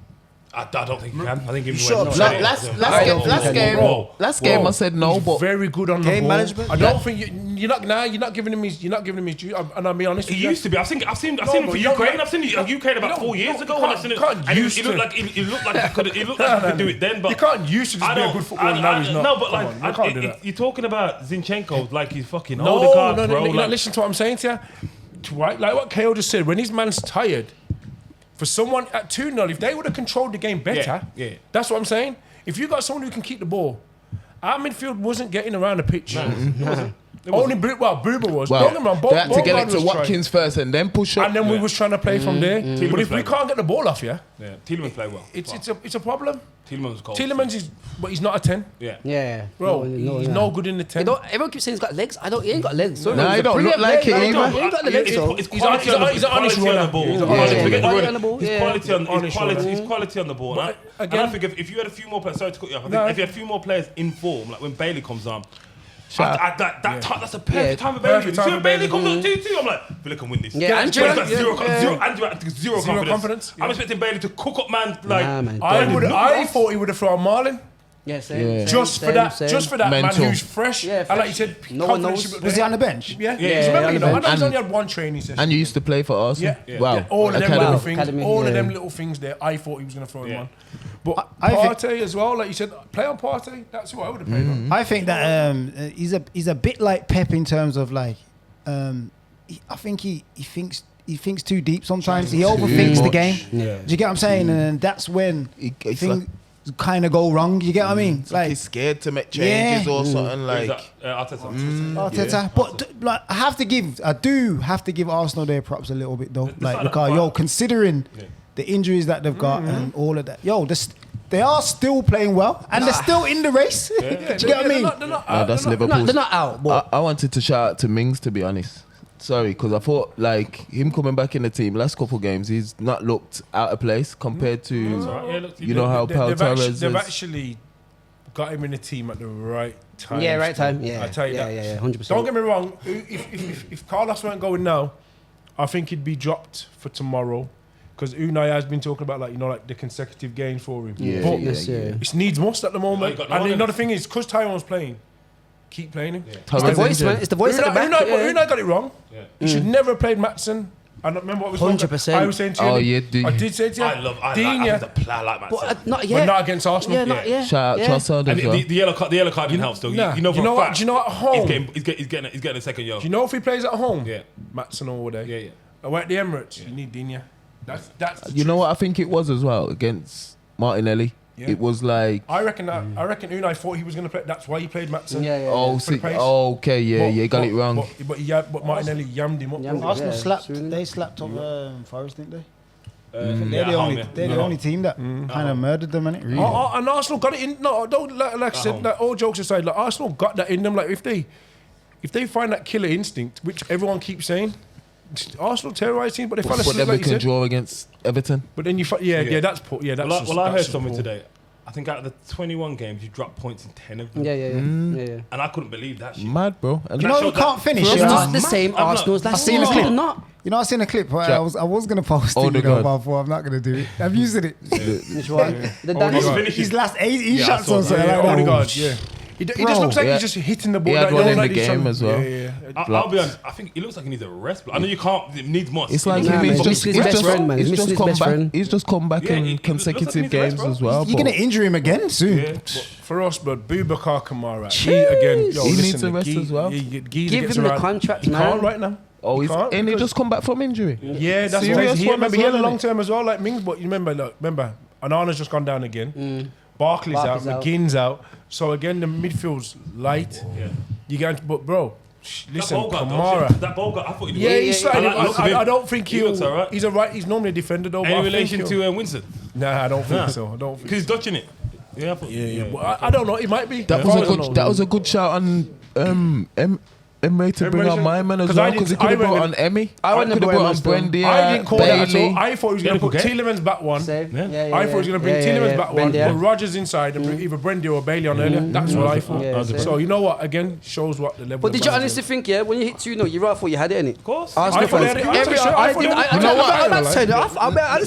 [SPEAKER 3] I don't think he can. I think he
[SPEAKER 8] last game I said no, but
[SPEAKER 5] very good on
[SPEAKER 7] game
[SPEAKER 5] the ball.
[SPEAKER 7] management.
[SPEAKER 5] I don't think you're not giving him his due. And I'll be honest.
[SPEAKER 3] He used to be. I've seen him for Ukraine. I've seen Ukraine about 4 years ago. He looked like he could do it then. But
[SPEAKER 5] you can't used to just be a good footballer. Now he's not.
[SPEAKER 3] No, but like you're talking about Zinchenko like he's fucking Odegaard, bro.
[SPEAKER 5] No, listen to what I'm saying to you. Right, like what KO just said. When his man's tired. For someone at 2-0, if they would have controlled the game better, that's what I'm saying. If you got someone who can keep the ball, our midfield wasn't getting around the pitch.
[SPEAKER 3] No, it wasn't.
[SPEAKER 5] Only Booba was.
[SPEAKER 8] Well,
[SPEAKER 5] Don't get me wrong,
[SPEAKER 8] they had to get it to
[SPEAKER 5] was
[SPEAKER 8] Watkins first and then push up.
[SPEAKER 5] And then we was trying to play from there. But if we can't get the ball off,
[SPEAKER 3] Tielemans played well.
[SPEAKER 5] It's a problem.
[SPEAKER 3] Tielemans was cold.
[SPEAKER 5] Tielemans is, but he's not a 10.
[SPEAKER 6] Yeah.
[SPEAKER 5] Bro, he's no good in the 10.
[SPEAKER 6] Everyone keeps saying he's got legs. He ain't got legs. So
[SPEAKER 8] he don't look like it either.
[SPEAKER 6] He ain't got the legs.
[SPEAKER 3] It's quality on the ball. It's quality on the ball. And I think if you had a few more players, sorry to cut you off, I think if you had a few more players in form, like when Bailey comes on, that's a perfect time for Bailey. So when Bailey comes on 2-2, I'm like, Villa can win this.
[SPEAKER 6] Yeah,
[SPEAKER 3] Andrew had zero confidence. I'm expecting Bailey to cook up, man.
[SPEAKER 5] I thought he would have thrown Marlin.
[SPEAKER 6] Yeah, same.
[SPEAKER 5] Just for that man who's fresh.
[SPEAKER 6] Yeah,
[SPEAKER 5] and like you said,
[SPEAKER 6] no one knows.
[SPEAKER 4] Was he on the bench?
[SPEAKER 5] Yeah. I know he's only had one training session.
[SPEAKER 8] And you used to play for Arsenal.
[SPEAKER 5] Yeah.
[SPEAKER 8] Wow.
[SPEAKER 5] All of them little things.
[SPEAKER 6] Academy,
[SPEAKER 5] all of them little things there. I thought he was going to throw him on. But Partey as well, like you said, play on Partey. That's who I would have played on.
[SPEAKER 4] I think that he's a bit like Pep in terms of like, I think he thinks too deep sometimes. He overthinks the game.
[SPEAKER 6] Yeah.
[SPEAKER 4] Do you get what I'm saying? And that's when things kind of go wrong. You get what I mean?
[SPEAKER 8] Like he's scared to make changes or something like.
[SPEAKER 4] Arteta. But like, I do have to give Arsenal their props a little bit though. Like, because considering the injuries that they've got and all of that, they are still playing well and they're still in the race. Do you get what I mean?
[SPEAKER 8] That's Liverpool.
[SPEAKER 6] They're not out. But
[SPEAKER 8] I wanted to shout out to Mings, to be honest. Sorry, because I thought like him coming back in the team last couple games, he's not looked out of place compared to how Pau Torres.
[SPEAKER 5] They've actually got him in the team at the right time.
[SPEAKER 6] Yeah, right time. Yeah,
[SPEAKER 5] I tell you that.
[SPEAKER 6] Yeah, 100%.
[SPEAKER 5] Don't get me wrong. If Carlos weren't going now, I think he'd be dropped for tomorrow. Because Unai has been talking about like the consecutive games for him. But it needs must at the moment. And another thing is, because Tyrone's playing, keep playing him.
[SPEAKER 6] It's the voice, man. It's the voice at the back.
[SPEAKER 5] Unai got it wrong. He should never have played Matson. I don't remember what was
[SPEAKER 6] 100%.
[SPEAKER 5] I was saying to you. I did say to you.
[SPEAKER 3] I like Matson.
[SPEAKER 5] But not against Arsenal.
[SPEAKER 6] Yeah, not yet.
[SPEAKER 8] Shout out Trossard as well.
[SPEAKER 3] The yellow card didn't help still.
[SPEAKER 5] Do you know what? At home,
[SPEAKER 3] he's getting a second yellow.
[SPEAKER 5] Do you know if he plays at home?
[SPEAKER 3] Yeah.
[SPEAKER 5] Matson all day.
[SPEAKER 3] Yeah.
[SPEAKER 5] Away at the Emirates, you need Digne. That's
[SPEAKER 8] you know what I think it was as well against Martinelli. Yeah. It was like
[SPEAKER 5] I reckon Unai thought he was going to play. That's why he played Matson.
[SPEAKER 6] Yeah.
[SPEAKER 8] Okay, he got it wrong.
[SPEAKER 5] But Martinelli yammed him up.
[SPEAKER 4] Arsenal slapped. They slapped on Forest, didn't they? They're the only team that kind of murdered them, innit? Really?
[SPEAKER 5] And Arsenal got it in. No, don't like I said. Like, all jokes aside, like Arsenal got that in them. Like if they find that killer instinct, which everyone keeps saying. Arsenal terrorised teams, but they fell asleep.
[SPEAKER 8] But then we can draw against Everton.
[SPEAKER 5] But then that's that's.
[SPEAKER 3] Well, I heard something today. I think out of the 21 games, you dropped points in 10 of them.
[SPEAKER 6] Yeah.
[SPEAKER 3] And I couldn't believe that shit.
[SPEAKER 8] Mad, bro. And
[SPEAKER 4] you know you can't finish.
[SPEAKER 6] It's not the same Arsenal as last season.
[SPEAKER 4] You know, I seen a clip where I was going to post it, but I'm not going to do it. Have you seen it?
[SPEAKER 6] Which one?
[SPEAKER 4] His last 18 shots or something like that.
[SPEAKER 5] Yeah. It just looks like he's just hitting the ball.
[SPEAKER 8] He had one in the game as well.
[SPEAKER 3] I'll be honest. I think it looks like he needs a rest. I know you can't. It needs more.
[SPEAKER 8] It's like he's just come back in consecutive games as well.
[SPEAKER 4] You're gonna injure him again soon.
[SPEAKER 5] Yeah. For us, but Boubacar Kamara, he
[SPEAKER 8] needs a rest as well.
[SPEAKER 6] Give him the contract, man.
[SPEAKER 5] He can't right now.
[SPEAKER 8] Oh, he just come back from injury.
[SPEAKER 5] Yeah, that's what he remember. He had a long term as well, like Mings. But you remember, Anana's just gone down again. Barkley's out, McGinn's out. So again, the midfield's light. Yeah. You get, but bro, Listen,
[SPEAKER 3] Kamara.
[SPEAKER 5] Kamara.
[SPEAKER 3] That Bogart, I thought he
[SPEAKER 5] Yeah,
[SPEAKER 3] was.
[SPEAKER 5] he's slightly. I don't think
[SPEAKER 3] he looks alright.
[SPEAKER 5] He's alright. He's normally a defender though.
[SPEAKER 3] Any relation to Winston?
[SPEAKER 5] Nah, I don't think so. I don't think.
[SPEAKER 3] Because he's Dutch in it. Yeah,
[SPEAKER 5] But I don't know. It might be.
[SPEAKER 8] That was a good shout on Emre to bring on my man as well, because he could have brought on Emmy.
[SPEAKER 6] I wouldn't
[SPEAKER 8] could have brought on Brendy.
[SPEAKER 5] I didn't call that at
[SPEAKER 8] Bailey.
[SPEAKER 5] all. I thought he was going to put Tielemans back one. I thought he was going to bring Tielemans back one. Put Rodgers inside and bring either Brendy or Bailey on earlier. That's what I thought. So you know what? Again, shows what the level.
[SPEAKER 6] But did you honestly think, when you hit 2-0, you thought you had it, innit?
[SPEAKER 3] Of course.
[SPEAKER 6] Arsenal fans. I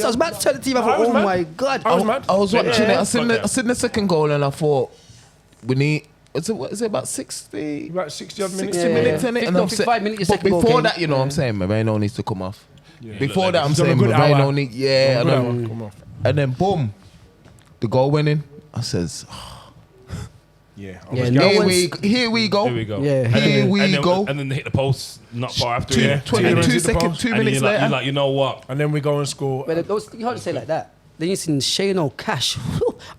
[SPEAKER 6] was about to turn the TV. I thought, oh my God.
[SPEAKER 8] I was watching it. I seen the second goal and I thought, we need. What is it about 60?
[SPEAKER 5] About 60 odd minutes.
[SPEAKER 8] 60 minutes in it. And I'm
[SPEAKER 6] 55 minutes.
[SPEAKER 8] but before that, you know what I'm saying, Moreno needs to come off. Before that, I'm saying Moreno needs, and then boom, the goal went in. I says,
[SPEAKER 6] here
[SPEAKER 8] we go.
[SPEAKER 6] Yeah.
[SPEAKER 8] Here we go.
[SPEAKER 3] And then they hit the post not far after.
[SPEAKER 8] 22 seconds, 2 minutes later.
[SPEAKER 3] You're like, you know what?
[SPEAKER 5] And then we go and score.
[SPEAKER 6] But you can't say it like that. Then you seen Shane O'Cash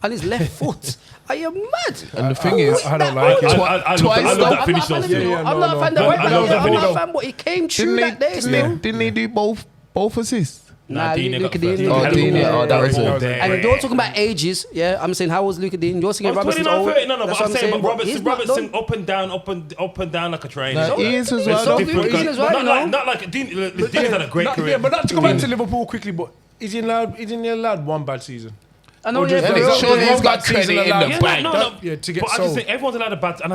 [SPEAKER 6] on his left foot. Are you mad?
[SPEAKER 8] And the thing is,
[SPEAKER 5] I don't like it.
[SPEAKER 3] I love that finish though.
[SPEAKER 6] I'm not a fan of I'm not a fan, but he came true that day still.
[SPEAKER 8] Didn't he do both assists?
[SPEAKER 6] Nah, Luka Dean.
[SPEAKER 8] That was it.
[SPEAKER 6] And you're talking about ages, I'm saying, how was Luka Dean? You're saying Robertson's old.
[SPEAKER 3] No, but I'm saying, but Robertson up and down like a train.
[SPEAKER 8] He is as well.
[SPEAKER 3] Not like Dean. Dean's had a great career.
[SPEAKER 5] Yeah, but not to go back to Liverpool quickly, but is he allowed one bad season?
[SPEAKER 6] I know,
[SPEAKER 8] surely he's got credit in the bank.
[SPEAKER 5] Yeah, to get
[SPEAKER 3] but I just think everyone's allowed a bad. And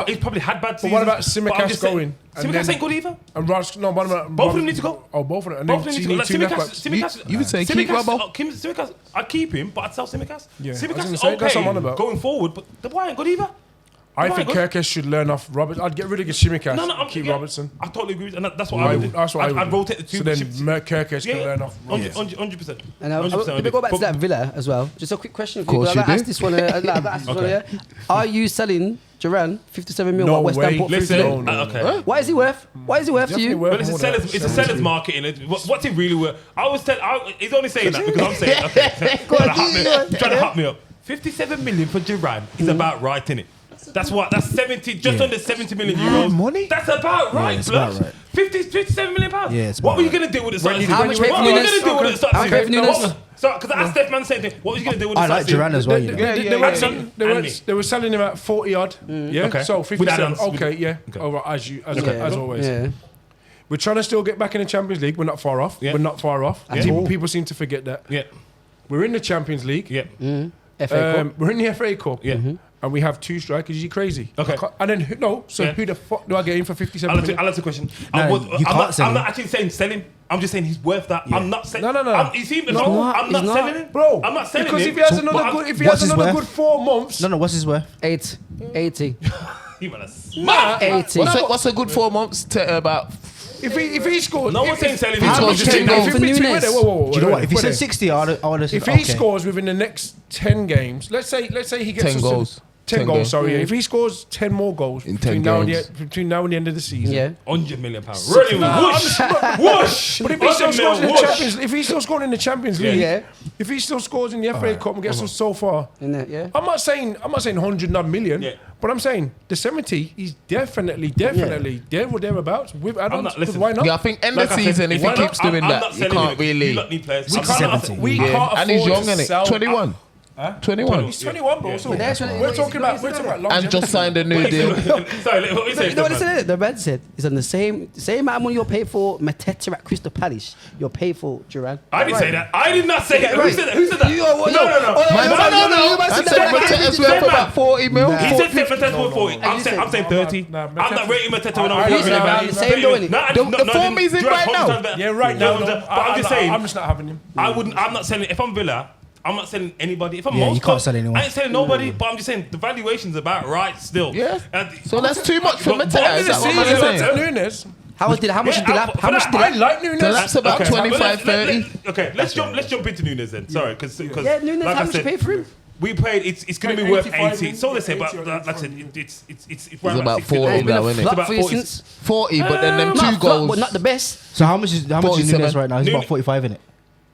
[SPEAKER 3] he's probably had bad seasons.
[SPEAKER 5] But what about Tsimikas going?
[SPEAKER 3] Tsimikas ain't good either.
[SPEAKER 5] And Ross, no, what about
[SPEAKER 3] both of them need to go.
[SPEAKER 5] Oh, both of them. And
[SPEAKER 3] Both
[SPEAKER 5] then
[SPEAKER 3] of them need to go. Tsimikas.
[SPEAKER 8] You would say keep Robbo?
[SPEAKER 3] Tsimikas. I'd keep him, but I'd sell Tsimikas. Tsimikas is
[SPEAKER 5] that's what I'm on
[SPEAKER 3] okay
[SPEAKER 5] about.
[SPEAKER 3] going forward, but the boy ain't good either.
[SPEAKER 5] I think Kirkes should learn off Robertson. I'd get rid of Tsimikas and keep Robertson.
[SPEAKER 3] I totally agree with you. And that's what I would do.
[SPEAKER 5] That's what
[SPEAKER 3] I'd rotate the two.
[SPEAKER 5] So then Kirkes can learn off Robertson.
[SPEAKER 3] 100%.
[SPEAKER 6] And let me go back to that Villa as well. Just a quick question for you.
[SPEAKER 8] Course you
[SPEAKER 6] I've asked this one. Are you selling Duran 57 mil?
[SPEAKER 5] No
[SPEAKER 6] West Ham put
[SPEAKER 3] Listen,
[SPEAKER 6] okay. What is he worth? What is he worth to you?
[SPEAKER 3] Well, it's a seller's market. What's he really worth? He's only saying that because I'm saying, okay, trying to hot me up. 57 million for Duran is about right, innit? That's what. That's 70, just under 70 million euros.
[SPEAKER 8] Money?
[SPEAKER 3] That's about right, blood.
[SPEAKER 7] about right.
[SPEAKER 3] 57 million pounds.
[SPEAKER 7] Yeah, it's
[SPEAKER 3] what
[SPEAKER 7] about
[SPEAKER 3] were you gonna do with the start?
[SPEAKER 6] How much
[SPEAKER 3] What were you gonna do with the start?
[SPEAKER 6] How much pay for Nunes?
[SPEAKER 3] So, because I asked Steph Man the same thing. What was you gonna do with the
[SPEAKER 7] I
[SPEAKER 3] start?
[SPEAKER 7] like Duran as well, you know.
[SPEAKER 5] They were selling him at 40 odd. Yeah.
[SPEAKER 3] Okay.
[SPEAKER 5] So 57.
[SPEAKER 3] With add-ons.
[SPEAKER 5] Okay. Yeah. All right. As always.
[SPEAKER 6] Yeah.
[SPEAKER 5] We're trying to still get back in the Champions League. We're not far off.
[SPEAKER 3] Yeah.
[SPEAKER 5] We're not far off. People seem to forget that.
[SPEAKER 3] Yeah.
[SPEAKER 5] We're in the Champions League.
[SPEAKER 3] Yeah.
[SPEAKER 6] FA Cup.
[SPEAKER 5] We're in the FA Cup.
[SPEAKER 3] Yeah.
[SPEAKER 5] And we have 2 strikers. You crazy?
[SPEAKER 3] Okay.
[SPEAKER 5] And then who the fuck do I get in for 57 million?
[SPEAKER 3] I'll answer the question.
[SPEAKER 7] No, you can't sell
[SPEAKER 3] I'm
[SPEAKER 7] him.
[SPEAKER 3] not actually saying sell him. I'm just saying he's worth that. I'm not selling.
[SPEAKER 5] No.
[SPEAKER 3] I'm not selling him,
[SPEAKER 5] Bro,
[SPEAKER 3] I'm not selling
[SPEAKER 5] because
[SPEAKER 3] him.
[SPEAKER 5] if he has another good 4 months,
[SPEAKER 7] No, what's his worth?
[SPEAKER 6] 80.
[SPEAKER 3] He want to smash.
[SPEAKER 6] 80.
[SPEAKER 8] What's a good 4 months to about?
[SPEAKER 5] if he scores,
[SPEAKER 3] No one's saying selling him.
[SPEAKER 6] How much
[SPEAKER 8] just
[SPEAKER 6] can
[SPEAKER 8] go
[SPEAKER 6] you for Nunes?
[SPEAKER 7] Do you know what? If he said 60, I would have said,
[SPEAKER 5] if he scores within the next 10 games, let's say he gets
[SPEAKER 8] 10 goals.
[SPEAKER 5] 10 goals, sorry. Yeah. If he scores 10 more goals
[SPEAKER 8] In
[SPEAKER 5] between
[SPEAKER 8] 10
[SPEAKER 5] now,
[SPEAKER 8] games.
[SPEAKER 5] between now and the end of the season.
[SPEAKER 6] Yeah.
[SPEAKER 3] £100 million. Really? Whoosh! Whoosh!
[SPEAKER 5] But if he still scores in the
[SPEAKER 3] Whoosh.
[SPEAKER 5] Champions, if he still scoring in the Champions League,
[SPEAKER 6] Yeah.
[SPEAKER 5] if he still scores in the FA Cup and gets us so far,
[SPEAKER 6] In there, yeah.
[SPEAKER 5] I'm not saying 100 odd million,
[SPEAKER 3] Yeah.
[SPEAKER 5] but I'm saying the 70 is definitely there or thereabouts with add-ons.
[SPEAKER 3] not- listen.
[SPEAKER 5] Why not?
[SPEAKER 8] Yeah, I think end
[SPEAKER 3] Like
[SPEAKER 8] of
[SPEAKER 3] I said,
[SPEAKER 8] season, if he
[SPEAKER 3] why
[SPEAKER 8] keeps
[SPEAKER 3] not?
[SPEAKER 8] doing
[SPEAKER 3] I'm
[SPEAKER 8] that,
[SPEAKER 3] not
[SPEAKER 8] you
[SPEAKER 3] selling
[SPEAKER 8] can't
[SPEAKER 3] him.
[SPEAKER 8] really.
[SPEAKER 3] You lot need players.
[SPEAKER 5] We
[SPEAKER 3] I'm
[SPEAKER 5] can't
[SPEAKER 3] not-
[SPEAKER 5] afford- we
[SPEAKER 8] Yeah.
[SPEAKER 5] can't
[SPEAKER 8] And he's
[SPEAKER 5] afford
[SPEAKER 8] young,
[SPEAKER 5] to
[SPEAKER 8] innit?
[SPEAKER 5] sell-
[SPEAKER 8] 21. 21.
[SPEAKER 5] He's 21, bro. So
[SPEAKER 6] that's what-
[SPEAKER 5] we're talking about longevity.
[SPEAKER 8] And just signed a new deal.
[SPEAKER 3] Sorry, what you saying?
[SPEAKER 6] You know what they said? The man said it's on the same amount of money you're paid for Mateta at Crystal Palace. You're paid for Duran.
[SPEAKER 3] I didn't say that. I did not say that. Who
[SPEAKER 6] right.
[SPEAKER 3] said that? Who said that?
[SPEAKER 6] You-
[SPEAKER 3] No.
[SPEAKER 6] no.
[SPEAKER 8] No. I said Mateta's worth about 40 mil.
[SPEAKER 3] He said Mateta for 40. I'm saying 30.
[SPEAKER 5] Nah,
[SPEAKER 3] I'm not rating Mateta when
[SPEAKER 5] I-
[SPEAKER 3] I'm rating
[SPEAKER 6] I-
[SPEAKER 3] him.
[SPEAKER 6] the same though, innit?
[SPEAKER 8] The form he's in right now.
[SPEAKER 5] Yeah, right now.
[SPEAKER 3] But I'm just saying.
[SPEAKER 5] I'm just not having him.
[SPEAKER 3] I'm not selling. If I'm Villa, I'm not selling anybody. If I'm
[SPEAKER 7] Yeah, you
[SPEAKER 3] Moscow,
[SPEAKER 7] can't sell anyone.
[SPEAKER 3] I ain't selling nobody. But I'm just saying the valuation's about right still.
[SPEAKER 8] Yeah.
[SPEAKER 3] And-
[SPEAKER 8] So that's too much for
[SPEAKER 3] But-
[SPEAKER 8] Mateta.
[SPEAKER 3] but
[SPEAKER 8] Is that what
[SPEAKER 3] I'm
[SPEAKER 8] I'm
[SPEAKER 3] saying-
[SPEAKER 8] saying?
[SPEAKER 5] Nunes.
[SPEAKER 6] How much did
[SPEAKER 3] Yeah,
[SPEAKER 6] How much did
[SPEAKER 5] I like Nunes.
[SPEAKER 8] So that's about
[SPEAKER 3] Okay.
[SPEAKER 8] 25,
[SPEAKER 3] But let's-
[SPEAKER 8] 30.
[SPEAKER 3] Okay, let's jump into Nunes then. Sorry, because
[SPEAKER 6] Yeah, Nunes,
[SPEAKER 3] like
[SPEAKER 6] how
[SPEAKER 3] I
[SPEAKER 6] much you
[SPEAKER 3] said,
[SPEAKER 6] pay for him?
[SPEAKER 3] we paid. It's going to be
[SPEAKER 5] Paid
[SPEAKER 3] worth
[SPEAKER 5] 85
[SPEAKER 3] 80. So they say, but
[SPEAKER 5] 80
[SPEAKER 3] like I said, it's around
[SPEAKER 8] about
[SPEAKER 3] 60.
[SPEAKER 8] 40
[SPEAKER 6] It's been
[SPEAKER 8] now,
[SPEAKER 6] a
[SPEAKER 8] innit?
[SPEAKER 6] flop
[SPEAKER 3] about
[SPEAKER 6] for you
[SPEAKER 3] 40.
[SPEAKER 6] since.
[SPEAKER 8] 40, but then them
[SPEAKER 6] Not
[SPEAKER 8] 2
[SPEAKER 6] a flop,
[SPEAKER 8] goals.
[SPEAKER 6] but not the best.
[SPEAKER 7] So how much is
[SPEAKER 8] 47.
[SPEAKER 7] Nunes right now? He's about
[SPEAKER 3] Nunes-
[SPEAKER 7] 45 in it.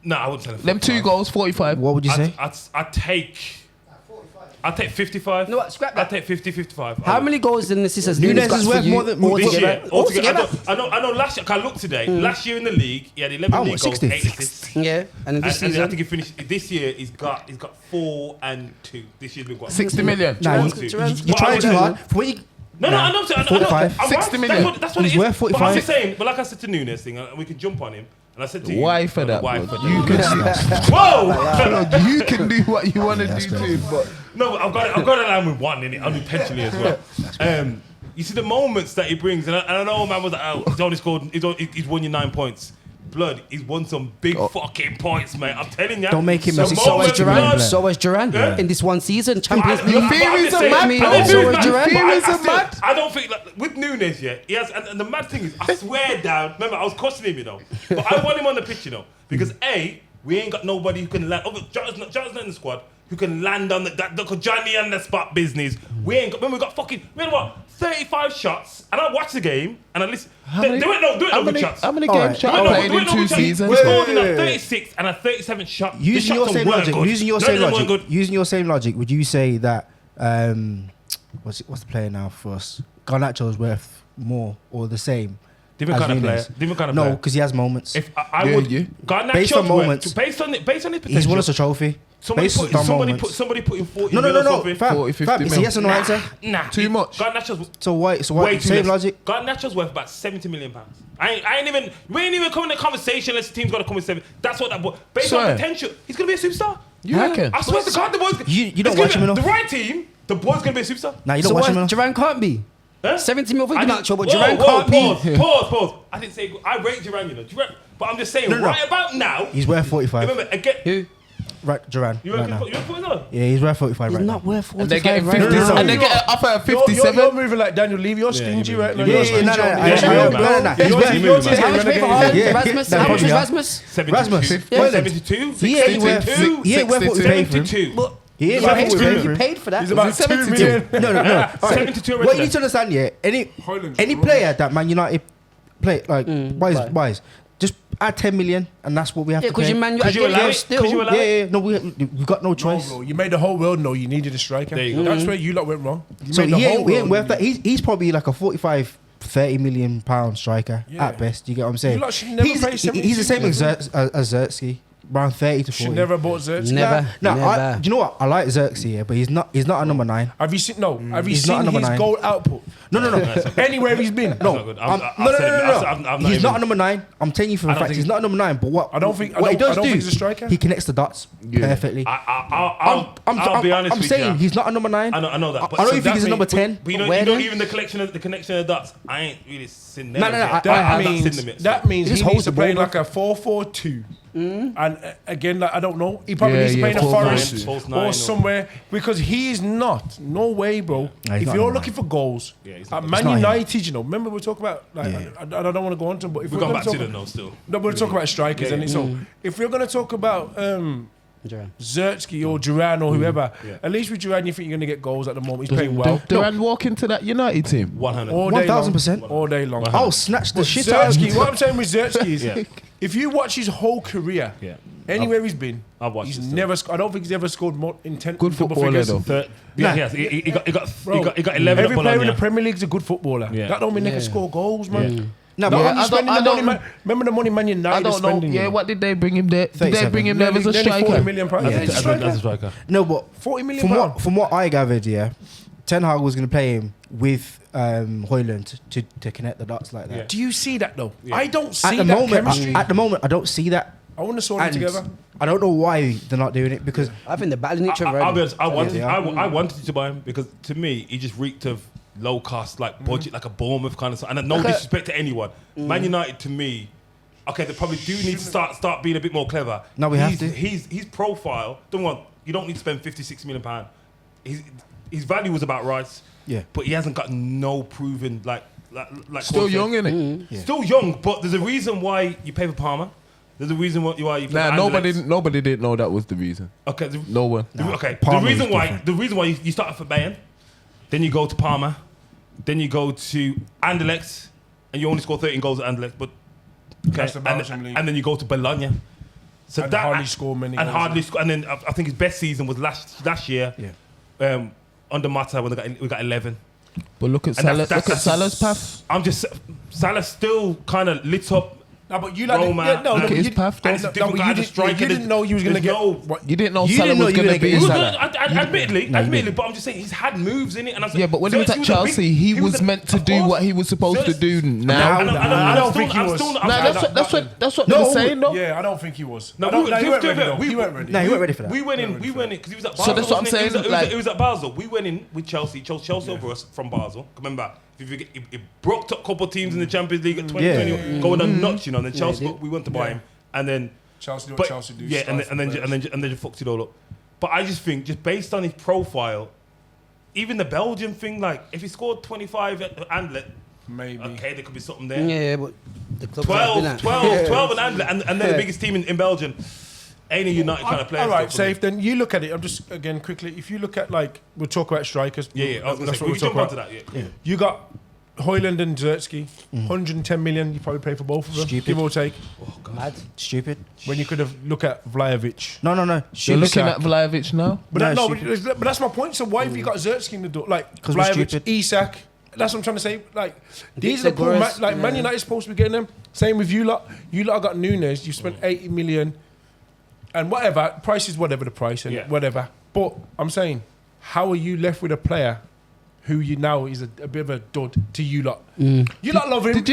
[SPEAKER 3] No, I wouldn't sell him.
[SPEAKER 8] Them 2 goals, 45.
[SPEAKER 7] What would you say?
[SPEAKER 3] I'd take. I'll take 55.
[SPEAKER 6] No, what, scrap that.
[SPEAKER 3] I'll take 50, 55.
[SPEAKER 6] How many goals and assists has
[SPEAKER 7] Nunes
[SPEAKER 6] got
[SPEAKER 7] is
[SPEAKER 6] for
[SPEAKER 7] worth
[SPEAKER 6] you
[SPEAKER 7] more than
[SPEAKER 3] This year,
[SPEAKER 6] altogether?
[SPEAKER 3] I know. Last year, I looked today. Last year in the league, he had 11 league goals,
[SPEAKER 7] 60.
[SPEAKER 3] 8 assists.
[SPEAKER 6] Yeah, and in this
[SPEAKER 3] And I
[SPEAKER 6] season,
[SPEAKER 3] think he finished this year. He's got 4 and 2. This year's been what?
[SPEAKER 8] 60 million.
[SPEAKER 7] Nah,
[SPEAKER 3] One,
[SPEAKER 7] you-
[SPEAKER 3] two.
[SPEAKER 7] you're
[SPEAKER 3] But I
[SPEAKER 7] trying
[SPEAKER 3] would-
[SPEAKER 7] too hard. For what you,
[SPEAKER 3] No, I know.
[SPEAKER 7] 45.
[SPEAKER 3] I'm
[SPEAKER 8] 60
[SPEAKER 3] right.
[SPEAKER 8] million.
[SPEAKER 3] That's what
[SPEAKER 7] He's
[SPEAKER 3] it is.
[SPEAKER 7] worth 45.
[SPEAKER 3] But I'm just saying. But like I said to Nunes thing, and we can jump on him. And I said to you,
[SPEAKER 8] Why for that?
[SPEAKER 3] Why
[SPEAKER 8] bro?
[SPEAKER 3] for
[SPEAKER 8] You
[SPEAKER 3] that?
[SPEAKER 8] can,
[SPEAKER 3] Whoa!
[SPEAKER 8] you can do what you want to do to him, but
[SPEAKER 3] No, I've got to line with one in it, unintentionally as well. You see the moments that he brings, and I know man was like, oh, he's only scored, he's won you 9 points. Blood, he's won some big fucking points, mate. I'm telling you.
[SPEAKER 7] Don't make him
[SPEAKER 3] The
[SPEAKER 7] as-
[SPEAKER 6] so was
[SPEAKER 3] moments,
[SPEAKER 6] Duran.
[SPEAKER 3] blood.
[SPEAKER 6] So was Duran
[SPEAKER 3] Yeah.
[SPEAKER 6] in this one season. Champions League.
[SPEAKER 8] Your theories are mad,
[SPEAKER 6] bro. So was Duran.
[SPEAKER 8] Theories are mad.
[SPEAKER 3] I don't think like with Nunes, yeah, he has. And the mad thing is, I swear down. Remember, I was costing him, you know, but I want him on the pitch, you know, because we ain't got nobody who can land. Oh, John's not in the squad who can land on the Johnny on the spot business. We ain't got. When we got fucking, we had what 35 shots, and I watched the game and I listen. Do it no good shots.
[SPEAKER 8] How many
[SPEAKER 7] All
[SPEAKER 8] games
[SPEAKER 7] right.
[SPEAKER 8] shot played in 2 seasons?
[SPEAKER 3] We scored in a 36 and a 37 shot. The
[SPEAKER 7] using your
[SPEAKER 3] shots
[SPEAKER 7] same
[SPEAKER 3] weren't
[SPEAKER 7] logic,
[SPEAKER 3] good.
[SPEAKER 7] using your
[SPEAKER 3] None
[SPEAKER 7] same
[SPEAKER 3] of them weren't
[SPEAKER 7] logic,
[SPEAKER 3] good.
[SPEAKER 7] using your same logic, would you say that what's the player now for us? Garnacho is worth more or the same?
[SPEAKER 3] Different
[SPEAKER 7] as
[SPEAKER 3] kind of player.
[SPEAKER 7] Nunes?
[SPEAKER 3] Different kind of
[SPEAKER 7] No,
[SPEAKER 3] player.
[SPEAKER 7] because he has moments.
[SPEAKER 3] If I
[SPEAKER 8] Yeah,
[SPEAKER 3] would,
[SPEAKER 8] yeah.
[SPEAKER 3] Garnacho's
[SPEAKER 7] Based on
[SPEAKER 3] worth-
[SPEAKER 7] moments.
[SPEAKER 3] based on his potential.
[SPEAKER 7] He's won us a trophy.
[SPEAKER 3] Somebody
[SPEAKER 7] Based
[SPEAKER 3] put,
[SPEAKER 7] on
[SPEAKER 3] somebody
[SPEAKER 7] moments.
[SPEAKER 3] put somebody put in 40
[SPEAKER 7] No,
[SPEAKER 3] mil or something.
[SPEAKER 7] fam.
[SPEAKER 8] 40, 50
[SPEAKER 7] Fam, it's a
[SPEAKER 8] mil.
[SPEAKER 7] yes or no answer.
[SPEAKER 3] Nah,
[SPEAKER 8] Too much.
[SPEAKER 3] Garnacho's
[SPEAKER 7] So why?
[SPEAKER 3] way too
[SPEAKER 7] Same
[SPEAKER 3] less.
[SPEAKER 7] logic.
[SPEAKER 3] Garnacho's worth about 70 million pounds. We ain't even coming to conversation unless the team's got to come with 7. That's what that boy. Based
[SPEAKER 8] Sir.
[SPEAKER 3] on potential, he's gonna be a superstar.
[SPEAKER 8] You reckon?
[SPEAKER 3] I swear to God, the boy's.
[SPEAKER 7] You
[SPEAKER 3] it's
[SPEAKER 7] don't
[SPEAKER 3] gonna
[SPEAKER 7] watch
[SPEAKER 3] be-
[SPEAKER 7] him enough.
[SPEAKER 3] The right team, the boy's gonna be a superstar.
[SPEAKER 7] Nah, you
[SPEAKER 6] So
[SPEAKER 7] don't watch him
[SPEAKER 6] what?
[SPEAKER 7] enough.
[SPEAKER 6] Duran can't be.
[SPEAKER 3] Huh?
[SPEAKER 6] 70 mil for
[SPEAKER 3] I
[SPEAKER 6] Garnacho,
[SPEAKER 3] didn't-
[SPEAKER 6] but
[SPEAKER 3] whoa,
[SPEAKER 6] Duran
[SPEAKER 3] whoa,
[SPEAKER 6] can't be.
[SPEAKER 3] Pause. I didn't say I rate Duran, you know. But I'm just saying,
[SPEAKER 7] No.
[SPEAKER 3] right about now.
[SPEAKER 7] He's worth 45.
[SPEAKER 3] Remember again.
[SPEAKER 6] Who?
[SPEAKER 7] Right, Duran.
[SPEAKER 3] You
[SPEAKER 7] Right
[SPEAKER 3] reckon?
[SPEAKER 7] now.
[SPEAKER 3] You reckon no?
[SPEAKER 7] Yeah, he's worth 45
[SPEAKER 6] He's
[SPEAKER 7] right
[SPEAKER 6] not
[SPEAKER 7] now.
[SPEAKER 6] worth 45
[SPEAKER 8] And they're getting
[SPEAKER 6] right
[SPEAKER 8] 50,
[SPEAKER 6] now.
[SPEAKER 8] and they get up at
[SPEAKER 5] You're
[SPEAKER 8] 57.
[SPEAKER 5] moving like Daniel. Leave your stingy right now.
[SPEAKER 3] you
[SPEAKER 5] You're
[SPEAKER 3] move,
[SPEAKER 5] stingy.
[SPEAKER 7] no,
[SPEAKER 5] on
[SPEAKER 7] no,
[SPEAKER 5] the-
[SPEAKER 7] I-
[SPEAKER 5] You're
[SPEAKER 7] I-
[SPEAKER 5] stingy,
[SPEAKER 7] no,
[SPEAKER 5] bro.
[SPEAKER 7] no, no,
[SPEAKER 5] You're
[SPEAKER 7] he's worth-
[SPEAKER 5] stingy.
[SPEAKER 3] you're
[SPEAKER 6] How much pay for Haaland?
[SPEAKER 7] Yeah,
[SPEAKER 6] Rasmus?
[SPEAKER 7] no,
[SPEAKER 6] How much
[SPEAKER 7] probably
[SPEAKER 6] is
[SPEAKER 7] not.
[SPEAKER 6] Rasmus?
[SPEAKER 3] 72.
[SPEAKER 7] Yeah,
[SPEAKER 3] 72.
[SPEAKER 7] He ain't worth
[SPEAKER 3] 62.
[SPEAKER 7] he ain't worth what we paid for him.
[SPEAKER 3] 72.
[SPEAKER 6] But
[SPEAKER 7] He ain't
[SPEAKER 6] you
[SPEAKER 7] worth
[SPEAKER 6] paid
[SPEAKER 7] what we
[SPEAKER 6] for
[SPEAKER 7] paid
[SPEAKER 6] him.
[SPEAKER 7] for
[SPEAKER 6] You
[SPEAKER 7] him.
[SPEAKER 6] paid for that.
[SPEAKER 5] He's about 2
[SPEAKER 8] 72.
[SPEAKER 5] million.
[SPEAKER 7] No. All right.
[SPEAKER 3] 72
[SPEAKER 7] What you need to understand, yeah,
[SPEAKER 5] Holland's
[SPEAKER 7] any
[SPEAKER 5] wrong.
[SPEAKER 7] player that Man United play, like,
[SPEAKER 6] right.
[SPEAKER 7] wise, just add 10 million, and that's what we have
[SPEAKER 6] Yeah,
[SPEAKER 7] to
[SPEAKER 6] because
[SPEAKER 7] pay.
[SPEAKER 6] you man,
[SPEAKER 3] Could you allow it?
[SPEAKER 6] still.
[SPEAKER 3] Could you allow it?
[SPEAKER 7] Yeah. No, we've got no
[SPEAKER 5] No,
[SPEAKER 7] choice.
[SPEAKER 5] bro, you made the whole world know you needed a striker.
[SPEAKER 3] There you go.
[SPEAKER 5] That's where you lot went wrong. You
[SPEAKER 7] So
[SPEAKER 5] made the
[SPEAKER 7] he
[SPEAKER 5] whole
[SPEAKER 7] ain't
[SPEAKER 5] world
[SPEAKER 7] worth
[SPEAKER 5] know
[SPEAKER 7] that. He's probably like a 45, 30 million pound striker
[SPEAKER 5] Yeah.
[SPEAKER 7] at best. You get what I'm saying?
[SPEAKER 5] You lot should never pay 70
[SPEAKER 7] he's the same as
[SPEAKER 5] million.
[SPEAKER 7] Zertsky, around 30 to 40.
[SPEAKER 5] Should never have bought Zertsky.
[SPEAKER 6] Never.
[SPEAKER 7] No,
[SPEAKER 6] Never.
[SPEAKER 7] do you know what? I like Zertsky, yeah, but he's not a number 9.
[SPEAKER 5] Have you seen? No. Have you
[SPEAKER 7] He's not a
[SPEAKER 5] seen
[SPEAKER 7] number
[SPEAKER 5] his
[SPEAKER 7] 9.
[SPEAKER 5] goal output?
[SPEAKER 7] No.
[SPEAKER 5] Anywhere he's been?
[SPEAKER 3] That's not good.
[SPEAKER 7] No,
[SPEAKER 3] I'm not
[SPEAKER 7] He's
[SPEAKER 3] even-
[SPEAKER 7] not a number 9. I'm telling you for a
[SPEAKER 3] I don't
[SPEAKER 7] fact,
[SPEAKER 3] think-
[SPEAKER 7] he's not a number 9. But what
[SPEAKER 5] I don't think
[SPEAKER 7] he does do,
[SPEAKER 5] he's a striker.
[SPEAKER 7] he connects the dots perfectly.
[SPEAKER 3] I'll be honest
[SPEAKER 7] I'm
[SPEAKER 3] with
[SPEAKER 7] saying
[SPEAKER 3] you.
[SPEAKER 7] he's not a number 9.
[SPEAKER 3] I know that. But
[SPEAKER 7] I don't
[SPEAKER 3] so
[SPEAKER 7] think
[SPEAKER 3] that
[SPEAKER 7] he's a
[SPEAKER 3] mean-
[SPEAKER 7] number 10.
[SPEAKER 3] But you know,
[SPEAKER 6] Where then?
[SPEAKER 3] even the connection of the dots, I ain't really seen them.
[SPEAKER 7] No,
[SPEAKER 3] yet.
[SPEAKER 7] I
[SPEAKER 3] I've
[SPEAKER 7] have.
[SPEAKER 3] not seen them yet.
[SPEAKER 5] That means
[SPEAKER 7] He
[SPEAKER 5] he
[SPEAKER 7] just
[SPEAKER 5] needs
[SPEAKER 7] holds
[SPEAKER 5] to
[SPEAKER 7] the
[SPEAKER 5] play
[SPEAKER 7] ball,
[SPEAKER 5] like a 4-4-2. And again, like, I don't know. He probably
[SPEAKER 8] Yeah,
[SPEAKER 5] needs to play in a
[SPEAKER 8] false
[SPEAKER 5] forest
[SPEAKER 3] nine, false nine
[SPEAKER 5] or
[SPEAKER 3] or-
[SPEAKER 5] somewhere because he is not. No way, bro.
[SPEAKER 7] No, he's
[SPEAKER 5] If
[SPEAKER 7] not
[SPEAKER 5] you're
[SPEAKER 7] number
[SPEAKER 5] looking for goals,
[SPEAKER 3] Yeah, he's
[SPEAKER 5] at
[SPEAKER 3] not.
[SPEAKER 5] Man
[SPEAKER 7] It's not him.
[SPEAKER 5] United, you know, remember we talk about like
[SPEAKER 7] Yeah.
[SPEAKER 5] I don't want to go on to, but if
[SPEAKER 3] We've
[SPEAKER 5] we're
[SPEAKER 3] gone
[SPEAKER 5] going
[SPEAKER 3] back
[SPEAKER 5] to
[SPEAKER 3] to
[SPEAKER 5] talk,
[SPEAKER 3] them though still.
[SPEAKER 5] no, we'll talk about strikers,
[SPEAKER 3] Yeah,
[SPEAKER 5] and so if we're going to talk about
[SPEAKER 6] Duran.
[SPEAKER 5] Zertsky or Duran or whoever,
[SPEAKER 3] Yeah.
[SPEAKER 5] at least with Duran, you think you're going to get goals at the moment. He's playing well.
[SPEAKER 8] Duran walk into that United team.
[SPEAKER 3] 100.
[SPEAKER 5] All day long.
[SPEAKER 7] 1000%.
[SPEAKER 5] All day long.
[SPEAKER 7] I'll snatch the shit out of
[SPEAKER 5] Zertsky,
[SPEAKER 7] him.
[SPEAKER 5] what I'm saying with Zertsky is,
[SPEAKER 3] Yeah.
[SPEAKER 5] if you watch his whole career,
[SPEAKER 3] Yeah.
[SPEAKER 5] anywhere he's been,
[SPEAKER 3] I've watched
[SPEAKER 5] he's
[SPEAKER 3] it still.
[SPEAKER 5] never. I don't think he's ever scored more intent.
[SPEAKER 8] Good
[SPEAKER 5] double
[SPEAKER 8] footballer
[SPEAKER 5] figures.
[SPEAKER 8] though.
[SPEAKER 3] Yeah, yes, he got
[SPEAKER 5] Bro,
[SPEAKER 3] 11
[SPEAKER 5] every
[SPEAKER 3] at
[SPEAKER 5] player in
[SPEAKER 3] Bologna.
[SPEAKER 5] the Premier League is a good footballer.
[SPEAKER 3] Yeah.
[SPEAKER 5] That don't mean they can
[SPEAKER 6] Yeah.
[SPEAKER 5] score goals, man.
[SPEAKER 7] No,
[SPEAKER 5] No,
[SPEAKER 7] but
[SPEAKER 5] when you spending the money,
[SPEAKER 8] know.
[SPEAKER 5] remember the money Man United
[SPEAKER 8] I
[SPEAKER 5] is
[SPEAKER 8] don't know.
[SPEAKER 5] spending.
[SPEAKER 8] Yeah, what did they bring him there? Did they
[SPEAKER 7] 37.
[SPEAKER 8] bring him there as a
[SPEAKER 5] Nearly 40
[SPEAKER 8] striker?
[SPEAKER 5] million pounds.
[SPEAKER 7] Yeah,
[SPEAKER 5] That's a striker.
[SPEAKER 3] That's a striker.
[SPEAKER 7] no, but
[SPEAKER 5] 40 million
[SPEAKER 7] from
[SPEAKER 5] pounds.
[SPEAKER 7] what I gathered, yeah, Ten Hag was going to play him with Højlund to connect the dots like that.
[SPEAKER 3] Yeah.
[SPEAKER 5] Do you see that though? I don't see
[SPEAKER 7] At the
[SPEAKER 5] that
[SPEAKER 7] moment,
[SPEAKER 5] chemistry.
[SPEAKER 7] at the moment, I don't see that.
[SPEAKER 5] I want to saw them
[SPEAKER 7] And
[SPEAKER 5] together.
[SPEAKER 7] I don't know why they're not doing it because
[SPEAKER 6] I think they're battling each other.
[SPEAKER 3] I'll be honest,
[SPEAKER 7] they are.
[SPEAKER 3] I wanted to buy him because to me he just reeked of low cost, like budget, like a Bournemouth kind of stuff. And no disrespect to anyone, Man United to me, okay, they probably do need to start being a bit more clever.
[SPEAKER 7] No, we have to.
[SPEAKER 3] His profile. You don't need to spend 56 million pound. His value was about right.
[SPEAKER 7] Yeah.
[SPEAKER 3] but he hasn't got no proven like
[SPEAKER 8] Still
[SPEAKER 3] Corey
[SPEAKER 8] young,
[SPEAKER 3] said.
[SPEAKER 8] innit?
[SPEAKER 7] Yeah.
[SPEAKER 3] Still young, but there's a reason why you pay for Palmer. There's a reason why you pay
[SPEAKER 8] Nah,
[SPEAKER 3] for Anderlecht.
[SPEAKER 8] nobody didn't know that was the reason.
[SPEAKER 3] Okay,
[SPEAKER 8] No one.
[SPEAKER 3] okay.
[SPEAKER 7] Palmer
[SPEAKER 3] The reason
[SPEAKER 7] is
[SPEAKER 3] why
[SPEAKER 7] different.
[SPEAKER 3] you start off at Bayern, then you go to Palmer, then you go to Anderlecht, and you only score 13 goals at Anderlecht, but okay,
[SPEAKER 5] That's the Belgium league.
[SPEAKER 3] and then you go to Bologna. So
[SPEAKER 5] And
[SPEAKER 3] that
[SPEAKER 5] hardly score many
[SPEAKER 3] and
[SPEAKER 5] goals.
[SPEAKER 3] hardly score, and then I think his best season was last year.
[SPEAKER 7] Yeah.
[SPEAKER 3] under Mata when we got 11.
[SPEAKER 8] But look at
[SPEAKER 3] And
[SPEAKER 8] Salah's path.
[SPEAKER 3] I'm just Salah still kind of lit up.
[SPEAKER 5] No, but you
[SPEAKER 3] Roma,
[SPEAKER 8] look at his path.
[SPEAKER 3] and it's a different kind of striker.
[SPEAKER 5] You didn't know you was going to get.
[SPEAKER 8] You didn't know
[SPEAKER 7] You
[SPEAKER 8] Salah
[SPEAKER 7] didn't know
[SPEAKER 8] was
[SPEAKER 7] you
[SPEAKER 8] going
[SPEAKER 7] were
[SPEAKER 8] to
[SPEAKER 7] gonna
[SPEAKER 8] be
[SPEAKER 7] get
[SPEAKER 8] Salah.
[SPEAKER 3] Admittedly, but I'm just saying he's had moves in it. And
[SPEAKER 8] Yeah, but when he was at Chelsea, he was meant to do what he was supposed to do now.
[SPEAKER 5] I don't think he was.
[SPEAKER 8] That's what they were saying, though.
[SPEAKER 5] Yeah, I don't think he was.
[SPEAKER 3] No,
[SPEAKER 5] he weren't ready. Though. He weren't ready.
[SPEAKER 7] No, he weren't ready for that.
[SPEAKER 3] We went in because he was at Basel.
[SPEAKER 8] So that's what I'm
[SPEAKER 3] wasn't it?
[SPEAKER 8] saying,
[SPEAKER 3] It was at Basel. We went in with Chelsea. He chose Chelsea over us from Basel. Remember, he broke up a couple of teams in the Champions League at 2020, going on nuts, you know. And then Chelsea, we went to buy him, and then
[SPEAKER 5] Chelsea do what Chelsea do.
[SPEAKER 3] Yeah, and then just fucked it all up. But I just think, just based on his profile, even the Belgian thing, like if he scored 25 at Anderlecht,
[SPEAKER 5] maybe
[SPEAKER 3] okay, there could be something there.
[SPEAKER 6] Yeah, but the club
[SPEAKER 3] 12 at Anderlecht, and they're the biggest team in Belgium. Ain't a United kind of player.
[SPEAKER 5] All right, safe. Then you look at it. I'm just again quickly. If you look at we'll talk about strikers.
[SPEAKER 3] Yeah. I was going to say,
[SPEAKER 5] we'll
[SPEAKER 3] we jump
[SPEAKER 5] talk
[SPEAKER 3] onto
[SPEAKER 5] about.
[SPEAKER 3] that. Yeah.
[SPEAKER 5] You got Højlund and Zertsky, 110 million. You probably pay for both of them,
[SPEAKER 7] Stupid.
[SPEAKER 5] give or take.
[SPEAKER 6] mad.
[SPEAKER 7] Stupid.
[SPEAKER 5] When you could have looked at Vlahovic.
[SPEAKER 7] No.
[SPEAKER 8] You're looking at Vlahovic now?
[SPEAKER 5] But
[SPEAKER 7] No,
[SPEAKER 5] but that's my point. So why have you got Zertsky in the door? Like
[SPEAKER 7] 'Cause we're
[SPEAKER 5] Vlahovic,
[SPEAKER 7] stupid.
[SPEAKER 5] Isak. That's what I'm trying to say. Like these are the
[SPEAKER 6] Victor
[SPEAKER 5] poor
[SPEAKER 6] Gores,
[SPEAKER 5] Man United's supposed to be getting them. Same with you lot. You lot got Nunes. You spent 80 million, and whatever price is whatever the price and whatever. But I'm saying, how are you left with a player who you now is a bit of a dud to you lot? You lot love him.
[SPEAKER 8] Did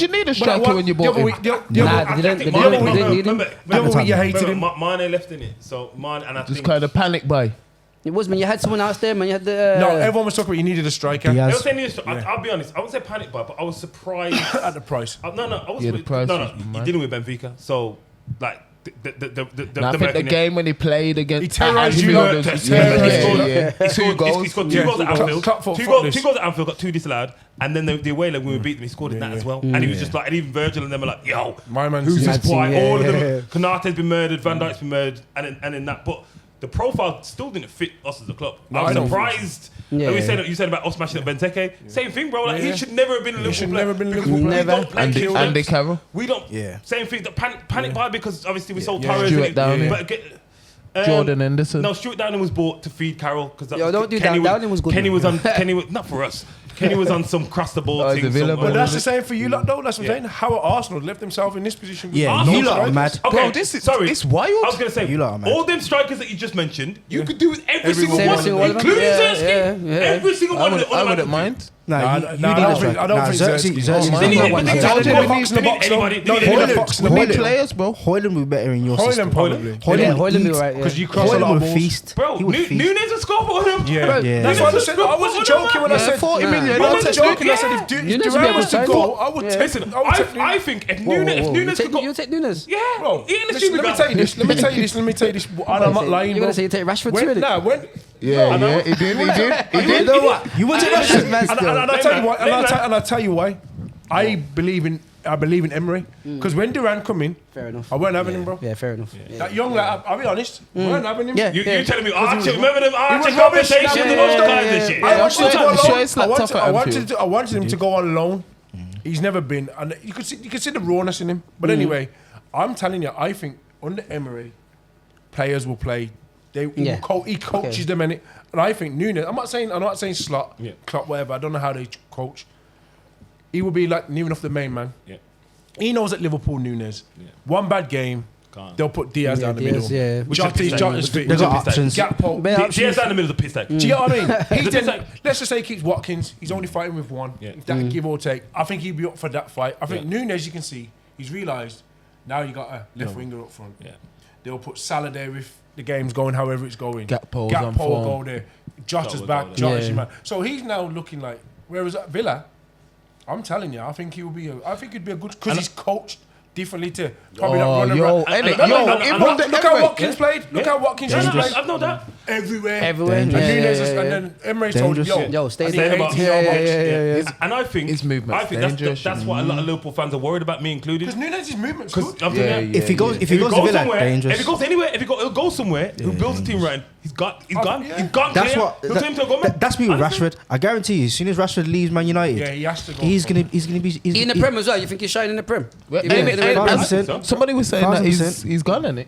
[SPEAKER 8] you need a striker when you bought him?
[SPEAKER 6] Nah, they didn't need him.
[SPEAKER 5] The other week you hated him.
[SPEAKER 3] Mane left in it, so Mane and I
[SPEAKER 8] Just
[SPEAKER 3] think
[SPEAKER 8] kind of panic buy.
[SPEAKER 6] It was, man. You had someone else there, man. You had the.
[SPEAKER 5] No, everyone was talking about you needed a striker.
[SPEAKER 3] I
[SPEAKER 7] Diaz.
[SPEAKER 3] was saying this, I'll be honest. I wouldn't say panic buy, but I was surprised
[SPEAKER 5] At the price.
[SPEAKER 3] I was
[SPEAKER 8] Yeah, the price
[SPEAKER 3] no.
[SPEAKER 8] was
[SPEAKER 3] You're
[SPEAKER 8] mad.
[SPEAKER 3] dealing with Benfica, so like the
[SPEAKER 8] And I think the game when he played against...
[SPEAKER 5] He terrorised you
[SPEAKER 8] Yeah.
[SPEAKER 5] lot. Terrorised
[SPEAKER 3] He
[SPEAKER 8] Two goals.
[SPEAKER 3] He scored two goals at Anfield.
[SPEAKER 5] Club foot
[SPEAKER 3] Two
[SPEAKER 5] fuckness.
[SPEAKER 3] goals at Anfield, got two disallowed, and then the away leg when we beat them, he scored in that as well. And he was just like, and even Virgil and them were like, "Yo,
[SPEAKER 5] My man's
[SPEAKER 3] who's this boy?"
[SPEAKER 6] yeah,
[SPEAKER 3] All of
[SPEAKER 6] yeah,
[SPEAKER 3] them. Konate's been murdered, Van Dijk's been murdered, and in that, but the profile still didn't fit us as a club.
[SPEAKER 5] No,
[SPEAKER 3] I was
[SPEAKER 5] I don't
[SPEAKER 3] surprised.
[SPEAKER 6] Yeah.
[SPEAKER 3] Like you said about us smashing up Benteke. Same thing, bro. Like he should never have been a Liverpool
[SPEAKER 5] should
[SPEAKER 3] player.
[SPEAKER 5] never been a
[SPEAKER 3] because
[SPEAKER 5] Liverpool
[SPEAKER 3] we
[SPEAKER 6] player.
[SPEAKER 3] don't play kill them.
[SPEAKER 8] Andy Carroll.
[SPEAKER 3] We don't.
[SPEAKER 7] Yeah.
[SPEAKER 3] Same thing. The panic buy because obviously we sold
[SPEAKER 5] Yeah.
[SPEAKER 3] Torres.
[SPEAKER 8] Stuart
[SPEAKER 3] and
[SPEAKER 8] Downing.
[SPEAKER 3] But
[SPEAKER 8] Jordan Henderson.
[SPEAKER 3] No, Stuart Downing was bought to feed Carroll because
[SPEAKER 6] Yo, don't do that. Downing was good.
[SPEAKER 3] Kenny was on. Kenny was not for us. Kenny was on some cross the ball
[SPEAKER 8] Oh,
[SPEAKER 3] thing.
[SPEAKER 8] the Villa
[SPEAKER 3] some-
[SPEAKER 8] ball.
[SPEAKER 5] But that's the same for you lot, though. That's what I'm saying. How are Arsenal left themselves in this position? with
[SPEAKER 7] Yeah,
[SPEAKER 5] no
[SPEAKER 7] you lot are
[SPEAKER 5] strikers?
[SPEAKER 7] mad.
[SPEAKER 3] Okay,
[SPEAKER 8] Bro, this is-
[SPEAKER 3] sorry.
[SPEAKER 8] it's wild.
[SPEAKER 3] I was gonna say
[SPEAKER 7] You lot are mad.
[SPEAKER 3] all them strikers that you just mentioned, you could do with every single
[SPEAKER 6] Every
[SPEAKER 3] one,
[SPEAKER 6] single one of them.
[SPEAKER 3] including
[SPEAKER 6] Yeah,
[SPEAKER 3] Zertsky.
[SPEAKER 6] yeah.
[SPEAKER 3] Every single one of them.
[SPEAKER 8] I wouldn't mind.
[SPEAKER 7] No,
[SPEAKER 5] Nah,
[SPEAKER 7] you
[SPEAKER 5] nah,
[SPEAKER 7] need
[SPEAKER 5] I
[SPEAKER 7] a
[SPEAKER 5] don't
[SPEAKER 7] striker.
[SPEAKER 5] think- I don't
[SPEAKER 7] Nah,
[SPEAKER 5] think
[SPEAKER 7] Zertsky.
[SPEAKER 5] Zertsky.
[SPEAKER 7] Zertsky's
[SPEAKER 5] Oh,
[SPEAKER 7] not
[SPEAKER 5] man.
[SPEAKER 7] one.
[SPEAKER 3] But they
[SPEAKER 5] Zertsky
[SPEAKER 3] need
[SPEAKER 5] needs in the box, though.
[SPEAKER 3] anybody.
[SPEAKER 5] No,
[SPEAKER 3] They need
[SPEAKER 5] Højlund.
[SPEAKER 3] a
[SPEAKER 5] Box in the
[SPEAKER 8] We
[SPEAKER 5] box,
[SPEAKER 8] need
[SPEAKER 5] though.
[SPEAKER 8] players, bro.
[SPEAKER 7] Højlund would be better in your
[SPEAKER 5] Højlund
[SPEAKER 7] system.
[SPEAKER 5] probably.
[SPEAKER 6] Yeah,
[SPEAKER 7] Højlund
[SPEAKER 6] Højlund
[SPEAKER 7] would
[SPEAKER 6] be
[SPEAKER 7] eat.
[SPEAKER 6] right.
[SPEAKER 5] Because you
[SPEAKER 6] Yeah.
[SPEAKER 5] cross a lot
[SPEAKER 7] Højlund
[SPEAKER 5] of
[SPEAKER 7] would
[SPEAKER 5] balls.
[SPEAKER 7] feast.
[SPEAKER 3] Bro,
[SPEAKER 7] He would feast.
[SPEAKER 3] Nunes will score for them.
[SPEAKER 5] Yeah.
[SPEAKER 6] Bro,
[SPEAKER 7] Yeah.
[SPEAKER 5] That's what I said. I wasn't joking when I said
[SPEAKER 8] 40 million.
[SPEAKER 3] Bro,
[SPEAKER 8] I'll
[SPEAKER 5] wasn't
[SPEAKER 8] take
[SPEAKER 5] joking. I said if
[SPEAKER 6] Nunes would be
[SPEAKER 5] Durant
[SPEAKER 6] a
[SPEAKER 5] was
[SPEAKER 6] good
[SPEAKER 5] to
[SPEAKER 6] signing.
[SPEAKER 5] go, I would
[SPEAKER 6] Yeah.
[SPEAKER 5] take.
[SPEAKER 3] Listen,
[SPEAKER 5] I would take.
[SPEAKER 3] I think if Nunes could go,
[SPEAKER 6] You take Nunes.
[SPEAKER 3] yeah,
[SPEAKER 5] Bro,
[SPEAKER 3] yeah, let's
[SPEAKER 5] listen, let me tell you this. Let me tell you this. And I'm not lying,
[SPEAKER 6] You're
[SPEAKER 5] bro.
[SPEAKER 6] gonna say you take Rashford
[SPEAKER 5] When,
[SPEAKER 6] too, innit?
[SPEAKER 5] nah, when,
[SPEAKER 8] Yeah, he did.
[SPEAKER 7] You know what? You want to rush it, man.
[SPEAKER 5] and I'll tell you why. And I'll tell you why. I believe in Emery because when Durant come in,
[SPEAKER 6] Fair enough.
[SPEAKER 5] I weren't having him, bro.
[SPEAKER 6] Yeah, fair enough. Yeah.
[SPEAKER 5] That young lad, I'll be honest, weren't having him.
[SPEAKER 6] Yeah.
[SPEAKER 3] You telling me
[SPEAKER 5] Because he was-
[SPEAKER 3] remember them Archer
[SPEAKER 5] was rubbish.
[SPEAKER 3] conversations
[SPEAKER 5] Yeah,
[SPEAKER 3] and all
[SPEAKER 5] yeah,
[SPEAKER 3] kinds
[SPEAKER 6] yeah,
[SPEAKER 3] of shit?
[SPEAKER 5] I wanted to go on
[SPEAKER 8] Sure,
[SPEAKER 5] loan.
[SPEAKER 8] he slept off at Anfield.
[SPEAKER 5] I wanted him to go on loan. He's never been, and you could see the rawness in him. But anyway, I'm telling you, I think under Emery, players will play.
[SPEAKER 6] Yeah.
[SPEAKER 5] He coaches
[SPEAKER 6] Okay.
[SPEAKER 5] them in it, and I think Nunes. I'm not saying Slot,
[SPEAKER 3] Yeah.
[SPEAKER 5] Klopp, whatever. I don't know how they coach. He will be like near enough the main man.
[SPEAKER 3] Yeah.
[SPEAKER 5] He knows at Liverpool, Nunes. One bad game,
[SPEAKER 3] Gone.
[SPEAKER 5] they'll put Diaz down the
[SPEAKER 6] Diaz,
[SPEAKER 5] middle.
[SPEAKER 6] yeah.
[SPEAKER 3] Which is
[SPEAKER 5] Jota's
[SPEAKER 3] piss take.
[SPEAKER 5] fit.
[SPEAKER 7] They've got
[SPEAKER 3] Which is
[SPEAKER 7] options.
[SPEAKER 5] Gakpo.
[SPEAKER 6] Better
[SPEAKER 3] Diaz down the middle of the piss take.
[SPEAKER 5] Do you know what I mean? He
[SPEAKER 3] It's a
[SPEAKER 5] then,
[SPEAKER 3] piss take.
[SPEAKER 5] let's just say he keeps Watkins. He's only fighting with one.
[SPEAKER 3] Yeah.
[SPEAKER 5] If that give or take, I think he'd be up for that fight. I think
[SPEAKER 3] Yeah.
[SPEAKER 5] Nunes, you can see, he's realised now you got a left winger up front.
[SPEAKER 3] Yeah.
[SPEAKER 5] They'll put Salah there if the game's going however it's going.
[SPEAKER 8] Gakpo's on
[SPEAKER 5] Gakpo will
[SPEAKER 8] form.
[SPEAKER 5] go there. Jota's
[SPEAKER 3] will
[SPEAKER 5] back.
[SPEAKER 3] go there.
[SPEAKER 5] Jota's
[SPEAKER 6] Yeah.
[SPEAKER 5] man. So he's now looking like. Whereas at Villa, I'm telling you, I think he'd be a good because he's coached differently to probably not running around.
[SPEAKER 8] Look
[SPEAKER 5] Look how Watkins played. Look how Watkins just played.
[SPEAKER 3] I've no doubt.
[SPEAKER 5] Everywhere.
[SPEAKER 6] Everywhere.
[SPEAKER 5] And
[SPEAKER 6] Yeah,
[SPEAKER 5] Nunes
[SPEAKER 6] yeah,
[SPEAKER 5] is-
[SPEAKER 6] yeah,
[SPEAKER 5] and
[SPEAKER 6] yeah.
[SPEAKER 5] then Emery told him,
[SPEAKER 7] Dangerous.
[SPEAKER 6] Yo, stay
[SPEAKER 5] I need
[SPEAKER 6] there.
[SPEAKER 5] 80
[SPEAKER 6] Yeah,
[SPEAKER 5] yard
[SPEAKER 6] yeah,
[SPEAKER 5] box.
[SPEAKER 6] yeah, yeah.
[SPEAKER 3] And I think
[SPEAKER 8] His movement's
[SPEAKER 3] I think
[SPEAKER 8] dangerous,
[SPEAKER 3] that's what a lot of Liverpool fans are worried about, me included.
[SPEAKER 5] Because Nunes' movement's
[SPEAKER 3] Because
[SPEAKER 5] good.
[SPEAKER 7] If he goes to Villa, dangerous.
[SPEAKER 3] If he goes anywhere, he'll go somewhere. Who builds a team right? He's gone.
[SPEAKER 5] Yeah.
[SPEAKER 3] He's gone.
[SPEAKER 7] That's
[SPEAKER 3] clear.
[SPEAKER 7] what.
[SPEAKER 3] He'll tell him to go, man.
[SPEAKER 7] That's me with
[SPEAKER 3] Honestly.
[SPEAKER 7] Rashford. I guarantee you, as soon as Rashford leaves Man United,
[SPEAKER 5] Yeah, he has to go.
[SPEAKER 7] he's gonna be.
[SPEAKER 6] In the Prem as well, you think he's shining in the Prem?
[SPEAKER 8] Well,
[SPEAKER 6] Even
[SPEAKER 8] hey,
[SPEAKER 6] if
[SPEAKER 8] hey,
[SPEAKER 6] it's-
[SPEAKER 7] 100%.
[SPEAKER 8] Somebody was saying that
[SPEAKER 7] 1,000%.
[SPEAKER 8] he's gone in it.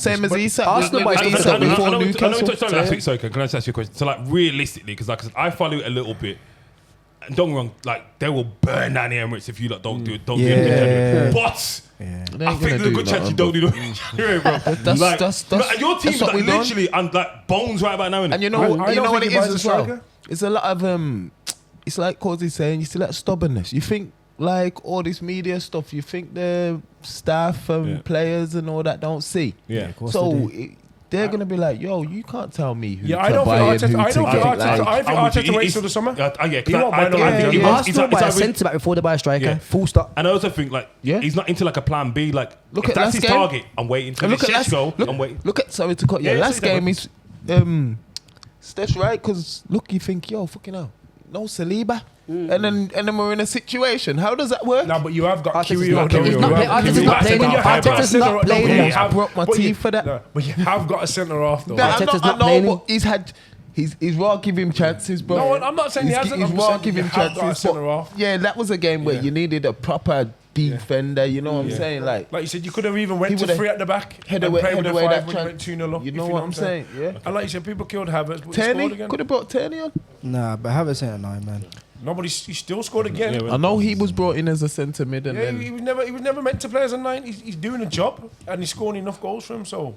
[SPEAKER 8] Same as Isak.
[SPEAKER 6] Arsenal might
[SPEAKER 8] Isak
[SPEAKER 6] still
[SPEAKER 8] before
[SPEAKER 3] I know we
[SPEAKER 8] Newcastle.
[SPEAKER 3] touched on it last week, so can I just ask you a question? So, like, realistically, because like I saw, I follow it a little bit. And don't get me wrong, like they will burn down the Emirates if you like don't do it. Don't do it in January. But I think there's a good chance you don't do it in January, bro. That's your team is like literally and like bones right about now.
[SPEAKER 8] And you know what it is as well. It's a lot of It's like Cozy's saying, you see that stubbornness. You think like all this media stuff, you think the staff and players and all that don't see.
[SPEAKER 3] Yeah, of course
[SPEAKER 8] so they're gonna be like, yo, you can't tell me who
[SPEAKER 5] I
[SPEAKER 8] to
[SPEAKER 5] don't
[SPEAKER 8] buy
[SPEAKER 5] think
[SPEAKER 8] and who to get.
[SPEAKER 5] I think Arteta waits till the summer.
[SPEAKER 6] Arsenal buy a centre back before they buy a striker. Full stop.
[SPEAKER 3] And I also think like he's not into like a plan B. Like
[SPEAKER 8] look
[SPEAKER 3] if
[SPEAKER 8] at
[SPEAKER 3] that's his
[SPEAKER 8] game.
[SPEAKER 3] target, I'm waiting till
[SPEAKER 8] Look
[SPEAKER 3] the
[SPEAKER 8] at
[SPEAKER 3] go. I'm waiting.
[SPEAKER 8] Look at sorry to cut you. Last game is Steph's right because look, you think yo fucking hell, no Saliba. And then we're in a situation. How does that work?
[SPEAKER 5] No, but you have got
[SPEAKER 6] Arteta's not playing. Arteta's not playing.
[SPEAKER 8] I broke my teeth for that.
[SPEAKER 5] No, but you have got a centre half though.
[SPEAKER 6] Arteta's not playing.
[SPEAKER 8] But he's raw give him chances, bro.
[SPEAKER 5] No, I'm not saying he hasn't.
[SPEAKER 8] He's raw give him
[SPEAKER 5] got a
[SPEAKER 8] chances.
[SPEAKER 5] centre half.
[SPEAKER 8] Yeah, that was a game where you needed a proper defender. You know what I'm saying? Like
[SPEAKER 5] you said, you could have even went to 3 at the back
[SPEAKER 8] head
[SPEAKER 5] and
[SPEAKER 8] away,
[SPEAKER 5] played with
[SPEAKER 8] head
[SPEAKER 5] a
[SPEAKER 8] away
[SPEAKER 5] 5
[SPEAKER 8] that
[SPEAKER 5] when you went 2-0 up.
[SPEAKER 8] You know what I'm saying? Yeah.
[SPEAKER 5] And like you said, people killed Havertz, but he scored again.
[SPEAKER 8] Could have brought Turney on.
[SPEAKER 7] Nah, but Havertz ain't a 9, man.
[SPEAKER 5] He still scored again.
[SPEAKER 8] I know he was brought in as a centre mid, and then
[SPEAKER 5] he was never meant to play as a 9. He's doing a job, and he's scoring enough goals for him. So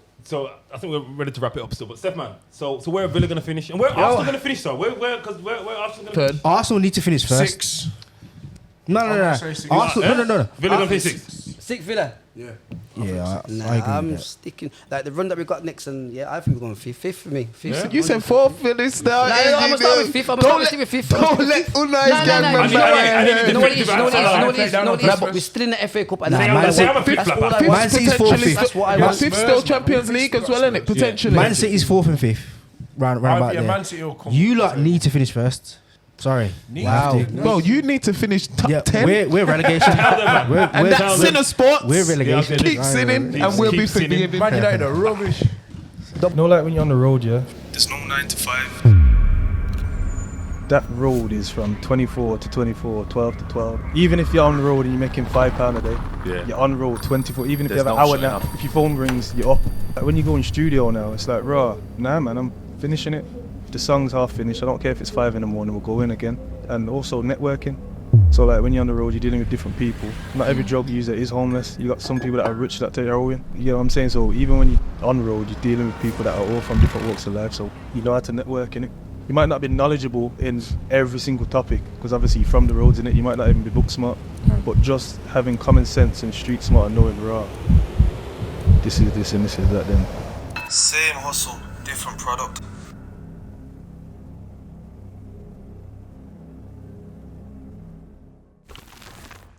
[SPEAKER 3] I think we're ready to wrap it up still. But Steph, man, so where are Villa gonna finish, and where are Arsenal gonna finish? So where Arsenal gonna
[SPEAKER 8] third.
[SPEAKER 7] Arsenal need to finish first.
[SPEAKER 5] 6.
[SPEAKER 7] No. Arsenal, no.
[SPEAKER 3] Villa gonna finish 6.
[SPEAKER 6] 6 Villa.
[SPEAKER 7] Yeah, I agree.
[SPEAKER 6] I'm sticking like the run that we got next, and I think we're going 5th for me. 5th.
[SPEAKER 8] You said 4th, Villa start.
[SPEAKER 6] I'm gonna start with 5th. Don't let
[SPEAKER 8] Unai's gang
[SPEAKER 6] You know what it is? But we're still in the FA Cup, and
[SPEAKER 7] Man City's 4th,
[SPEAKER 6] That's what I want.
[SPEAKER 8] 5th still Champions League as well, isn't it? Potentially.
[SPEAKER 7] Man City's 4th and 5th. Round about there.
[SPEAKER 5] Man City will come.
[SPEAKER 7] You lot need to finish first. Sorry.
[SPEAKER 8] Wow. Bro, you need to finish top 10.
[SPEAKER 7] We're relegation.
[SPEAKER 8] And that's in a sport.
[SPEAKER 7] We're relegation.
[SPEAKER 8] Keep sinning and we'll be forgiven.
[SPEAKER 5] Man United are rubbish.
[SPEAKER 10] No, like when you're on the road,
[SPEAKER 2] There's no 9 to 5.
[SPEAKER 10] that road is from 24 to 24, 12 to 12. Even if you're on the road and you're making £5 a day, you're on road 24. Even if you have an hour nap, if your phone rings, you're up. Like when you go in studio now, it's like, nah man, I'm finishing it. The song's half finished. I don't care if it's 5 in the morning, we'll go in again. And also networking. So like when you're on the road, you're dealing with different people. Not every drug user is homeless. You got some people that are rich that take heroin. You know what I'm saying? So even when you're on the road, you're dealing with people that are all from different walks of life. So you know how to network in it. You might not be knowledgeable in every single topic because obviously you're from the roads in it. You might not even be book smart, but just having common sense and street smart and knowing this is this and this is that. Then
[SPEAKER 2] same hustle, different product.